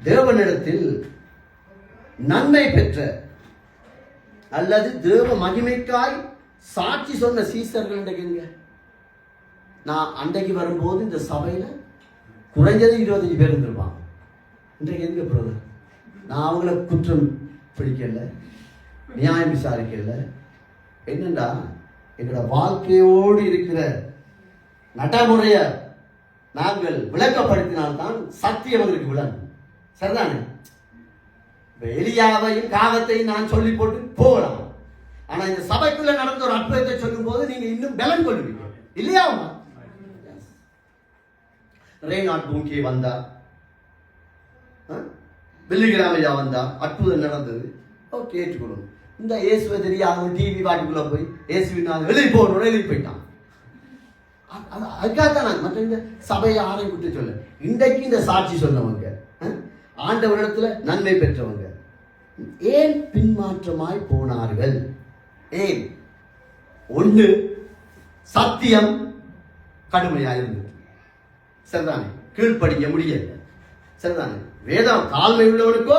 தேவனிடத்தில் நன்மை பெற்ற அல்லது தேவ மகிமைக்காய் சாட்சி சொன்ன சீசர்கள் இன்றைக்கு நான் அன்றைக்கு வரும்போது இந்த சபையில குறைஞ்சது 25 பேர் இருந்திருப்பாங்க. இன்றைக்கு எங்க பிரதர்? நான் அவங்கள குற்றம் பிடிக்கல, நியாயம் விசாரிக்கல. என்னண்டா எங்களோட வாழ்க்கையோடு இருக்கிற நடைமுறைய நாங்கள் விளக்கப்படுத்தினால்தான் சத்தியம் எங்களுக்கு விளங்கும். சரிதானே? எலியாவையும் காகத்தையும் நான் சொல்லி போட்டு போகலாம். ஆனா இந்த சபைக்குள்ள நடந்த ஒரு அற்புதத்தை சொல்லும் போது நீங்க இன்னும் பலன் கொள்வீங்க இல்லையா? ரேனாட் பூங்கே வந்தா, வெள்ளிக்கிழமையா வந்தா, அற்புதம் நடந்தது. ஓகே, ஏற்றுக்கொள்ளும். இந்த இயேசுவை தெரியாத டிவி வாட்டுக்குள்ள போய் இயேசுவின் வெளியே போகணும், வெளியே போயிட்டான். அதுக்காகத்தான் நான் மற்ற இந்த சபையை ஆணை விட்டு சொல்ல, இன்றைக்கு இந்த சாட்சி சொன்னவங்க ஆண்டவரிடத்துல நன்மை பெற்றவங்க ஏன் பின்மாற்றமாய் போனார்கள்? ஏன்? ஒன்று, சத்தியம் கடுமையாயிருந்தது. சரிதானே? கீழ்ப்படிக்க முடியல. சரிதானே? வேதம் தாழ்மை உள்ளவனுக்கோ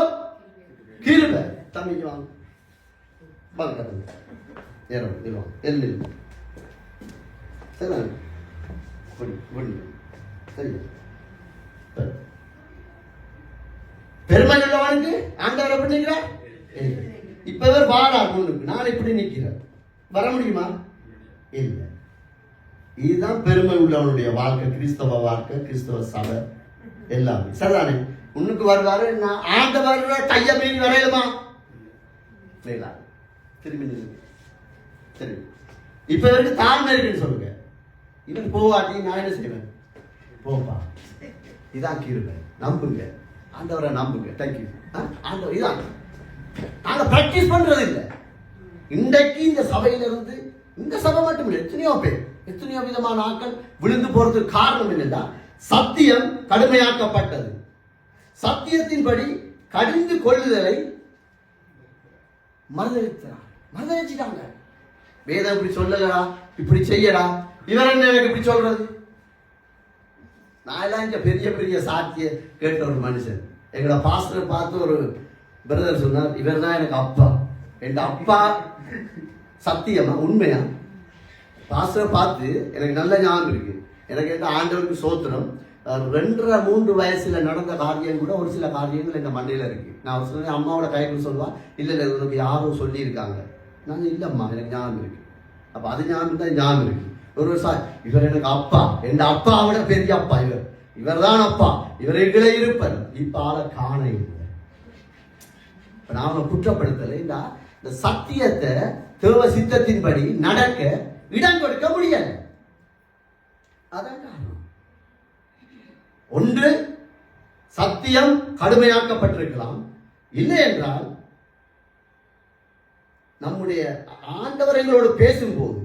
கிருபை. தம்பிக்கு வாங்க, சரிதானே? பெருமை உள்ளவனுக்கு ஆண்டவர் எப்படி நிற்கிறார்? இப்ப வாடா முன்னுக்கு, நான் இப்படி நிற்கிறேன். வர முடியுமா? இல்லை. இதுதான் பெருமை உள்ளவனுடைய வாழ்க்கை, கிறிஸ்தவ வாழ்க்கை, கிறிஸ்தவ சபை எல்லாமே. சரிதானே? முன்னுக்கு வருவாரு, நான் ஆண்டவர் கையை மீறி வரையலுமா? திரும்பி நின்று சரி. இப்ப இவருக்கு தாழ்மை இருக்குன்னு சொல்லுங்க. இவன் போவாட்டி நான் என்ன செய்வேன்? போப்பா, இதான் கிருபை. நம்புங்க, ஆண்டவரை நம்புங்க. தேங்க்யூ. இதான் நாங்க பிராக்டிஸ் பண்றது இல்லை. இன்றைக்கு இந்த சபையிலிருந்து இந்த சபை மட்டும் இல்லை, எத்தனையோ பேர், எத்தனையோ விதமான ஆட்கள் விழுந்து போறதுக்கு காரணம் என்னன்னா சத்தியம் கடுமையாக்கப்பட்டது. சத்தியத்தின்படி கடிந்து கொள்ளுதலை மறுதளிச்சிட்டாங்க. வேதம் இப்படி சொல்லலடா, இப்படி செய்யடா, இவர் என்ன எனக்கு இப்படி சொல்றது? நான் எல்லாம் இங்க பெரிய பெரிய சாட்சிய கேட்ட ஒரு மனுஷன், எங்களோட பாஸ்டரை பார்த்து ஒரு பிரதர் சொன்னார், இவர் தான் எனக்கு அப்பா. என் அப்பா சத்தியமா உண்மையா? பாஸ்டரை பார்த்து எனக்கு நல்ல ஞாபகம் இருக்கு. எனக்கு எந்த ஆண்டவருக்கு சோத்திரம், 2-3 வயசுல நடந்த காரியம் கூட ஒரு சில காரியங்கள் எங்க மண்டையில இருக்கு. நான் சொன்னேன், அம்மாவோட கைக்கு சொல்லுவா, இல்ல உனக்கு யாரோ சொல்லி இருக்காங்க. நான் இல்லம்மா, எனக்கு ஞாபகம் இருக்கு. அப்ப அது ஞாபகம் தான் ஞாபகம் இருக்கு. ஒரு இவர் எனக்கு அப்பா, என் அப்பாவோட பெரிய அப்பா, இவர் தான் அப்பா, இவர் எங்களை இருப்பர். இப்ப ஆளை காண இல்லை. நான் அவனை குற்றப்படுத்தலை. இந்த சத்தியத்தை தேவ சித்தத்தின்படி நடக்க இடம் கொடுக்க முடியல. அதான் காரணம். ஒன்று, சத்தியம் கடுமையாக்கப்பட்டிருக்கலாம். இல்லை என்றால் நம்முடைய ஆண்டவர் எங்களோடு பேசும்போது,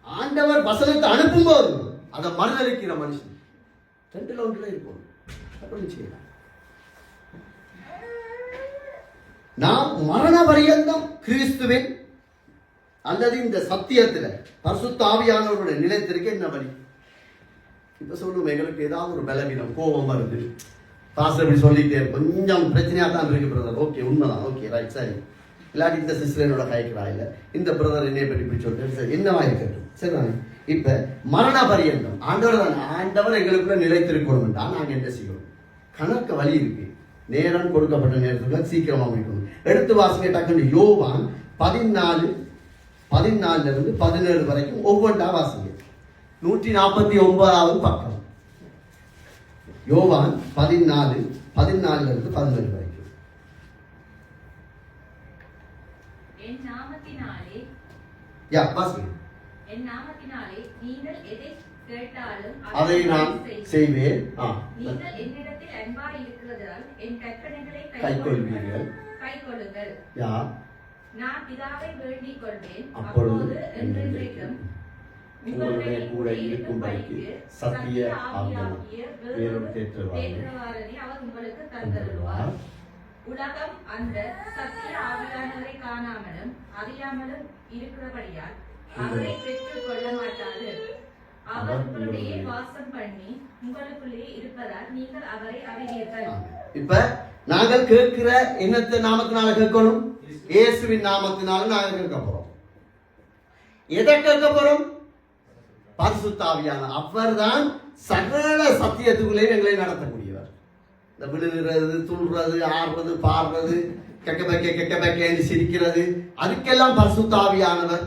ஆண்டவர் வசனத்தை அனுப்பும் போது அதை மறுதளிக்கிற மனுஷன் 2ல் 1 இருக்கும். அப்படி செய்யலாம். நாம் மரண பரியந்தம் கிறிஸ்துவின் அல்லது இந்த சத்தியத்தில் பரிசுத்த ஆவியானவருடைய நிலைத்திருக்க என்ன வழி? இப்ப சொல்லுவோம், எங்களுக்கு ஏதாவது ஒரு பலவீனம், கோபம் வருது, பாஸ்டர் இப்படி சொல்லிட்டே கொஞ்சம் பிரச்சனையா தான் இருக்கு பிரதர். ஓகே, உண்மைதான், ஓகே ரைட், சரி. இல்லாட்டி இந்த சிஸ்டர் என்னோட கைக்கிறா, இல்ல இந்த பிரதர் என்னை பற்றி இப்படி சொல்லிட்டு சரி, என்னவா இருக்கட்டும், சரிதானே? இப்ப மரண பரியந்தம் ஆண்டவர் தான், ஆண்டவர் எங்களுக்குள்ள நிலைத்திருக்கணும். நாங்க என்ன செய்யணும்? கணக்கு வழி இருக்கு. நேரம் கொடுக்கப்பட்ட நேரத்துக்குள்ள சீக்கிரமா முடிக்கணும். எடுத்து வாசிக்க டக்குன்னு யோவான் 14 17 வரைக்கும் ஒவ்வொன்றா வாசிங்க. 149வது பக்கம். யோவான் 14 17 வரைக்கும். என் நாமத்தினாலே நீங்கள் எதை கேட்டாலும் அதை நான் செய்வேன். நீங்கள் என்னிடத்தில் அன்பாய் இருக்கிறதால் என் கற்பனைகளை கைக்கொள்வீர்கள். நான் பிதாவை வேண்டிக் கொள்வேன், அப்பொழுது என்றென்றைக்கும் உங்களுடைய கூட இருக்கும்படிக்கு சத்திய ஆவியாகிய வேறொரு தேற்றவாளனை அவர் உங்களுக்கு தந்தருள்வார். உலகம் அந்த சத்திய ஆவியானவரை காணாமலும் அறியாமலும் இருக்கிறபடியால் அவரை பெற்றுக் கொள்ள மாட்டாது. அவர் உங்களுடைய வாசம் பண்ணி உங்களுக்குள்ளே இருப்பதால் நீங்கள் அவரை அறிவீர்கள். இப்ப நாங்கள் கேட்கிற என்னத்த நாமத்தினால கேட்கணும்? இயேசுவின் நாமத்தினால நாங்கள் கேட்க போறோம். எதை கேட்க போறோம்? பரிசுத்த ஆவியானவர். அவர்தான் சகல சத்தியத்துக்குள்ளே எங்களை நடத்தக்கூடியவர். இந்த விழுகிறது, துள்றது, ஆடுறது, பாடுறது, கெக்க சிரிக்கிறது, அதுக்கெல்லாம் பரிசுத்த ஆவியானவர்.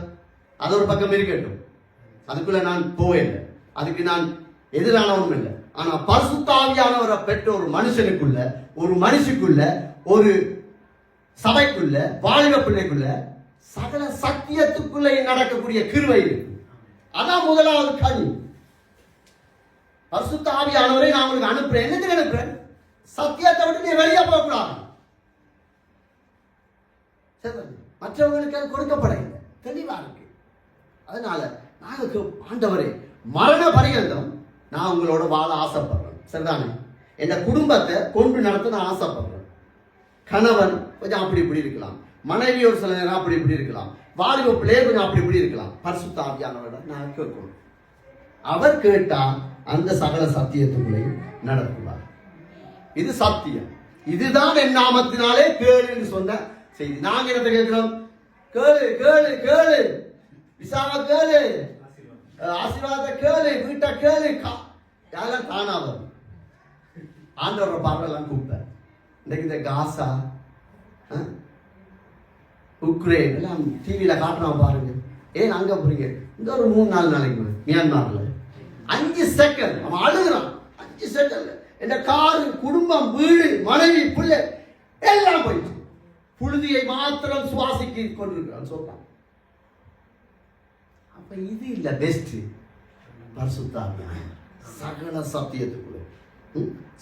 அது ஒரு பக்கம் இருக்கட்டும், அதுக்குள்ள நான் போவேன், அதுக்கு நான் எதிரானவனும் இல்லை. ஆனா பரிசுத்த ஆவியானவரை பெற்ற ஒரு மனுஷனுக்குள்ள, ஒரு மனுஷிக்குள்ள, ஒரு சபைக்குள்ள, வாலிப பிள்ளைக்குள்ள சகல சத்தியத்துக்குள்ளே நடக்கக்கூடிய கிருபை இருக்கு. அதான் முதலாவது கனி. பரிசுத்த ஆவியானவரை நான் உங்களுக்கு அனுப்புறேன். என்னத்துக்கு அனுப்புறேன்? சத்தியத்தை விட்டு நீ வெளியே போகக்கூடாது. மற்றவங்களுக்கு அது கொடுக்கப்பட இல்லை, தெளிவா இருக்கு. அதனால நாங்கள் ஆண்டவரே மரண பரியந்தம் நான் உங்களோட வாழ ஆசைப்படுறேன், சரிதானே? என் குடும்பத்தை கொண்டு நடத்த நான் ஆசைப்படுறேன். கணவன் கொஞ்சம் அப்படி இப்படி இருக்கலாம், மனைவி ஒரு சில நேரம் அப்படி இப்படி இருக்கலாம், வாலிப பிள்ளையர் கொஞ்சம் அப்படி இப்படி இருக்கலாம். பரிசுத்த ஆவியானவரிடம் நான் கேட்கணும். அவர் கேட்டா அந்த சகல சத்தியத்துக்குள்ளே நடத்துவார். இது சத்தியம். இதுதான் என் நாமத்தினாலே கேளு என்று சொன்ன செய்தி. நாங்க என்ன கேட்கிறோம்? கேளு கேளு கேளு, விசாக கேளு, ஆசீர்வாத கேளு, வீட்டை கேளு. யாரெல்லாம் தானா வரும். ஆண்டவரோட பார்வையெல்லாம் கூப்பிட்டார். இன்னைக்கு இந்த காசா, உக்ரைன் எல்லாம் டிவியில காட்டுறான் பாருங்க. ஏன் அங்க போறீங்க? இந்த ஒரு 3-4 நாளைக்கு மியான்மர்ல 5 செகண்ட் அவன் அழுகிறான். 5 செகண்ட் என் காரு, குடும்பம், வீடு, மனைவி, பிள்ளை எல்லாம் போயிட்டு புழுதியை மாத்திரம் சுவாசிக்க கொண்டிருக்கிறான் சொல்றான். அப்ப இது இல்ல பெஸ்ட். பரிசுத்த சகல சத்தியத்துக்குள்ளே,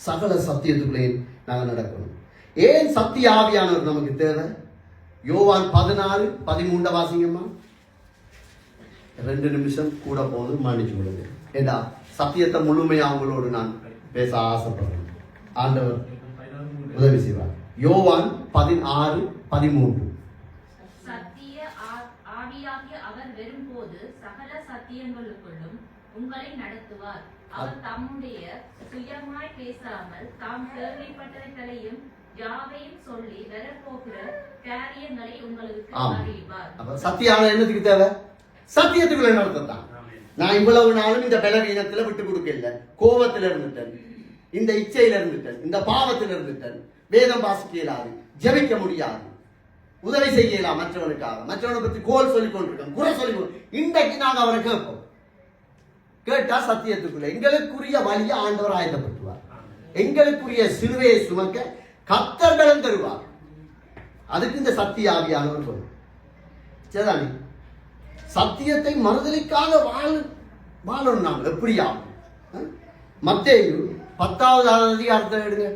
சகல சத்தியத்துக்குள்ளே நாங்கள் நடக்கணும். ஏன் சத்திய ஆவியானவர் நமக்கு தேவை? யோவான் 14:13 வாசிங்கம்மா. 2 நிமிஷம் கூட போது மன்னிச்சு விடுங்க. ஏண்டா சத்தியத்தை முழுமையா அவங்களோடு நான் பேச ஆசைப்படுறேன். ஆண்டவர் உதவி செய்வார். யோவான் 16:13. சத்திய ஆவியாகிய அவர் வரும்போது சகல சத்தியங்களுக்குள்ளும் உங்களை நடத்துவார். அவர் தம்முடைய சுயமாய் பேசாமல் தாம் கேள்விப்பட்டவைகளையும் யாவையும் சொல்லி வரப்போகிற காரியங்களை உங்களுக்கு அறிவிப்பார். சத்தியான என்னத்துக்கு தேவை? சத்தியத்துக்குள்ள நடத்தான். நான் இவ்வளவு நாளும் இந்த பலவீனத்துல விட்டு கொடுக்கல, கோபத்துல இருந்துட்டேன், இந்த இச்சையில இருந்துட்டேன், இந்த பாவத்தில் இருந்துட்டேன், வேதம் வாசிக்க இயலாது, ஜெபிக்க முடியாது, உதவி செய்ய இயலாம் மற்றவனுக்காக, மற்றவனை பற்றி கோல் சொல்லிக் கொண்டிருக்கோம், குறை சொல்லிக் இன்றைக்கு நாங்க அவரை கேட்போம். கேட்டா சத்தியத்துக்குள்ள எங்களுக்குரிய வழியை ஆண்டவர் ஆயத்தப்படுத்துவார். எங்களுக்குரிய சிலுவையை சுமக்க கர்த்தர்களும் தருவார். அதுக்கு இந்த சத்திய ஆவியானவர் சொல்லும். சரிதானே? சத்தியத்தை மறுதலிக்காக வாழணும். நாங்கள் எப்படியா? மத்தேயு 10வது அதிகாரத்தை எடுங்க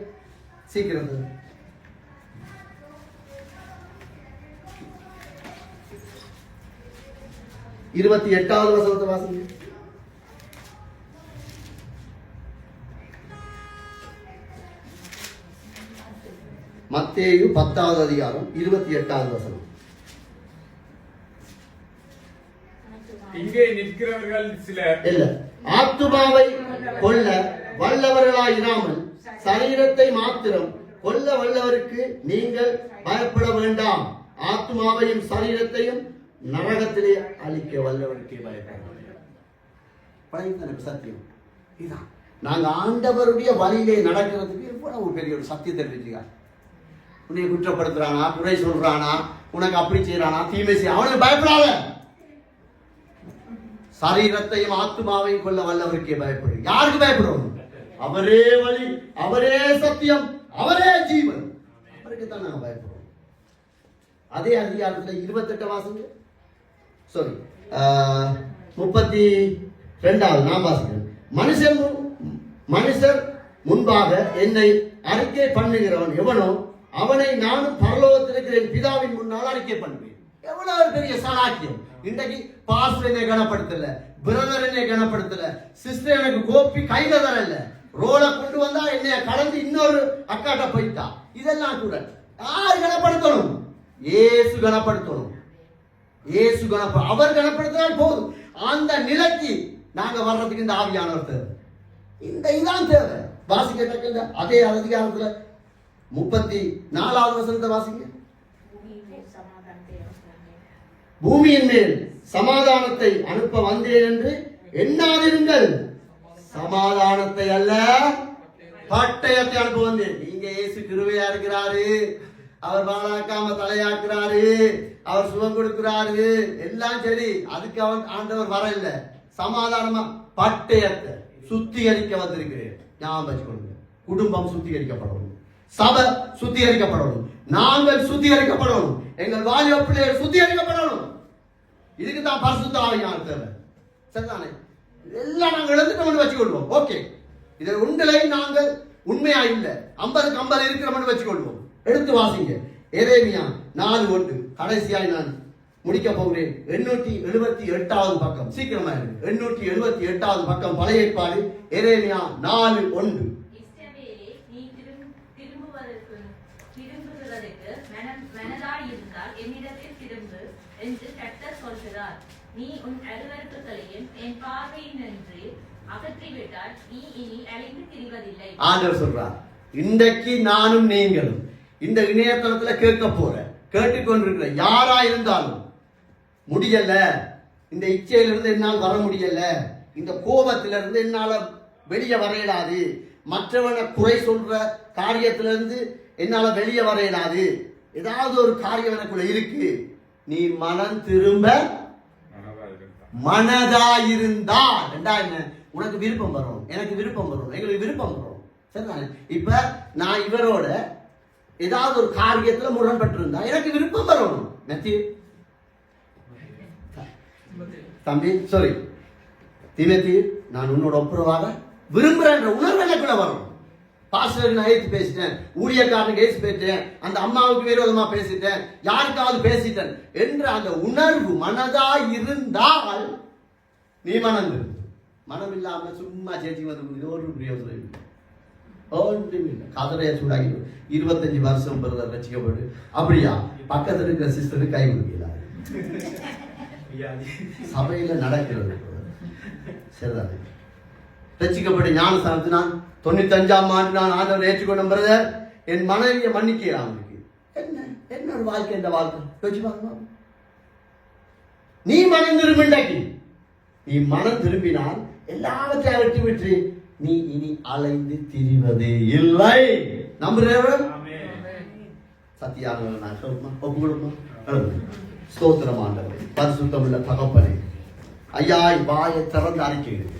சீக்கிரம். 28வது வசனத்தை வாசிங்க. மத்தேயு 10வது அதிகாரம் 28வது வசனம். இங்கே நிற்கிறவர்கள் சிலர் இல்ல, ஆத்துமாவை கொல்ல வல்லவர்களாயிராமல் சரீரத்தை மாத்திரம் கொல்ல வல்லவருக்கு நீங்கள் பயப்பட வேண்டாம். ஆத்துமாவையும் சரீரத்தையும் நரகத்திலே அழிக்க வல்லவருக்கே பயப்பட வேண்டாம். சத்தியம் இதுதான். நாங்க ஆண்டவருடைய வழியிலே நடக்கிறதுக்கு எவ்வளவு பெரிய ஒரு சத்தியத்தை தெரிவிச்சுக்க. உன்னை குற்றப்படுத்துறானா, குறை சொல்றானா, உனக்கு அப்படி செய்யறானா, தீமை செய்ய, அவனுக்கு பயப்படாத. சரீரத்தையும் ஆத்துமாவையும் கொள்ள வல்லவருக்கே பயப்படு. யாருக்கு பயப்படும்? அவரே வழி, அவரே சத்தியம், அவரே ஜீவன். அவருக்கு தான் நாங்க பயப்படுறோம். அதே அதிகாரத்தில் 28 வாசங்க. சாரி, 32வது நான் வாசிக்கிறேன். மனுஷர் முன்பாக என்னை அறிக்கை பண்ணுகிறவன் எவனோ அவனை நானும் பரலோகத்தில் இருக்கிற பிதாவின் முன்னால் அறிக்கை பண்ணுவேன். எவ்வளவு பெரிய சலாக்கியம்! இன்றைக்கு பாஸ்டர் என்னை கனப்படுத்தல, பிரதர் என்னை கனப்படுத்தல, சிஸ்டர் எனக்கு கோப்பி கையில தரல, ரோலை கொண்டு வந்தா என்னைய கலந்து இன்னொரு அக்காட்ட போயிட்டா. இதெல்லாம் கூட யார் கனப்படுத்தணும்? இயேசு கனப்படுத்தணும். இயேசு அவர் கனப்படுத்தினால் போதும். அந்த நிலைக்கு நாங்க வர்றதுக்கு இந்த ஆவியானவர் தேவை. இந்த இதான் தேவை. வாசிக்க அதே அதிகாரத்துல 34வது வசனத்தை வாசிங்க. பூமியின் மேல் சமாதானத்தை அனுப்ப வந்தேன் என்று எண்ணாதிருங்கள். சமாதானத்தை அல்ல, பட்டயத்தை அனுப்ப வந்தேன். நீங்க இயேசு கிருபையா இருக்கிறாரு, அவர் வாழாக்காம தலையாக்குறாரு, அவர் சுகம் கொடுக்கிறாரு, எல்லாம் சரி. அதுக்கு அவன் ஆண்டவர் வர இல்ல. சமாதானமா பட்டயத்தை சுத்திகரிக்க வந்திருக்கிறேன். ஞாபகம் வச்சுக்கொள்ளுங்க. குடும்பம் சுத்திகரிக்கப்படணும், சபை சுத்திகரிக்கப்படணும், நாங்கள் சுத்திகரிக்கப்படணும், எங்கள் வாலிப பிள்ளைகள் சுத்திகரிக்கப்படணும். இதுக்கு தான் பரிசுத்த ஆவியானவர் தேவை. சரிதானே? எல்லாம் நாங்கள் எழுந்துட்டோம்னு வச்சுக்கொள்வோம். ஓகே, இதில் உங்களை நாங்கள் உண்மையா இல்ல, 50க்கு 50 இருக்கிறோம்னு வச்சுக்கொள்வோம். எடுத்து வாசிங்க. எரேமியா 4:1. கடைசியாய் நான் முடிக்க போகிறேன். 878வது பக்கம். சீக்கிரமா இருக்கு. 878வது பக்கம், பழைய ஏற்பாடு, எரேமியா 4:1. மனதாயிருந்தால் என்னிடத்தில் திரும்பு என்று கர்த்தர் சொல்கிறார். நீ உன் அருவருப்புகளையும் என் பார்வையினின்று அகற்றிவிட்டால் நீ இனி அழிந்து திரிவதில்லை. ஆண்டவர் சொல்றார். இன்றைக்கு நானும் நீங்களும் இந்த இணையதளத்துல கேட்க போற, கேட்டுக்கொண்டிருக்கிற யாரா இருந்தாலும் முடியல, இந்த இச்சையிலிருந்து என்னால் வர முடியல, இந்த கோபத்திலிருந்து என்னால வெளியே வர இயலாது, மற்றவனை குறை சொல்ற காரியத்திலிருந்து என்னால வெளியே வர இயலாது, ஏதாவது ஒரு காரியம் எனக்குள்ள இருக்கு, நீ மனம் திரும்ப மனதாயிருந்தா என்ன உனக்கு விருப்பம் வரும், எனக்கு விருப்பம் வரும், எங்களுக்கு விருப்பம் வரும். சரிதானே? இப்ப நான் இவரோட ஏதாவது ஒரு காரியத்துல முரண்பட்டு இருந்தா எனக்கு விருப்பம் வரும். தம்பி சாரி திமேத்தி, நான் உன்னோட ஒப்புரவாக விரும்புறேன்ற உணர்வு எனக்குள்ள வரும். பாஸ்டருக்கு நான் ஏற்று பேசிட்டேன், ஊழியக்காரனுக்கு ஏற்று பேசிட்டேன், அந்த அம்மாவுக்கு விரோதமா பேசிட்டேன், யாருக்காவது பேசிட்டேன் என்ற அந்த உணர்வு மனதா இருந்தால் நீ மனம் திரும்பு. மனம் இல்லாம சும்மா சேர்ச்சி வந்து ஒரு பிரயோஜனம் இல்லை. ஒன்றும் இல்லை. கதறைய சூடாகி 25 வருஷம் பிரதர் ரசிக்கப்பட்டு அப்படியா பக்கத்தில் இருக்கிற சிஸ்டருக்கு கை கொடுக்கிறார். சபையில நடக்கிறது சரிதானே. ரசிக்கப்பட்ட ஞானஸ்தானத்தினா 95ஆம் ஆண்டு நான் ஆண்டவர் ஏற்றுக்கொண்ட பிரதர் என் மனைவியை மன்னிக்கிறான். அவனுக்கு என்ன ஒரு வாழ்க்கை, இந்த வாழ்க்கை யோசிச்சு பாருங்க. நீ மனம் திரும்பிண்டாக்கி, நீ மனம் திரும்பினால் எல்லாவற்றையும் அகற்றி விட்டு நீ இனி அலைந்து திரிவதே இல்லை. நம்புறவன் சத்தியான நான் ஒப்பு கொடுமா. ஸ்தோத்திரம் ஆண்டவரே, பரிசுத்தமுள்ள தகப்பனே, ஐயா வாயை திறந்து அறிக்கைகள்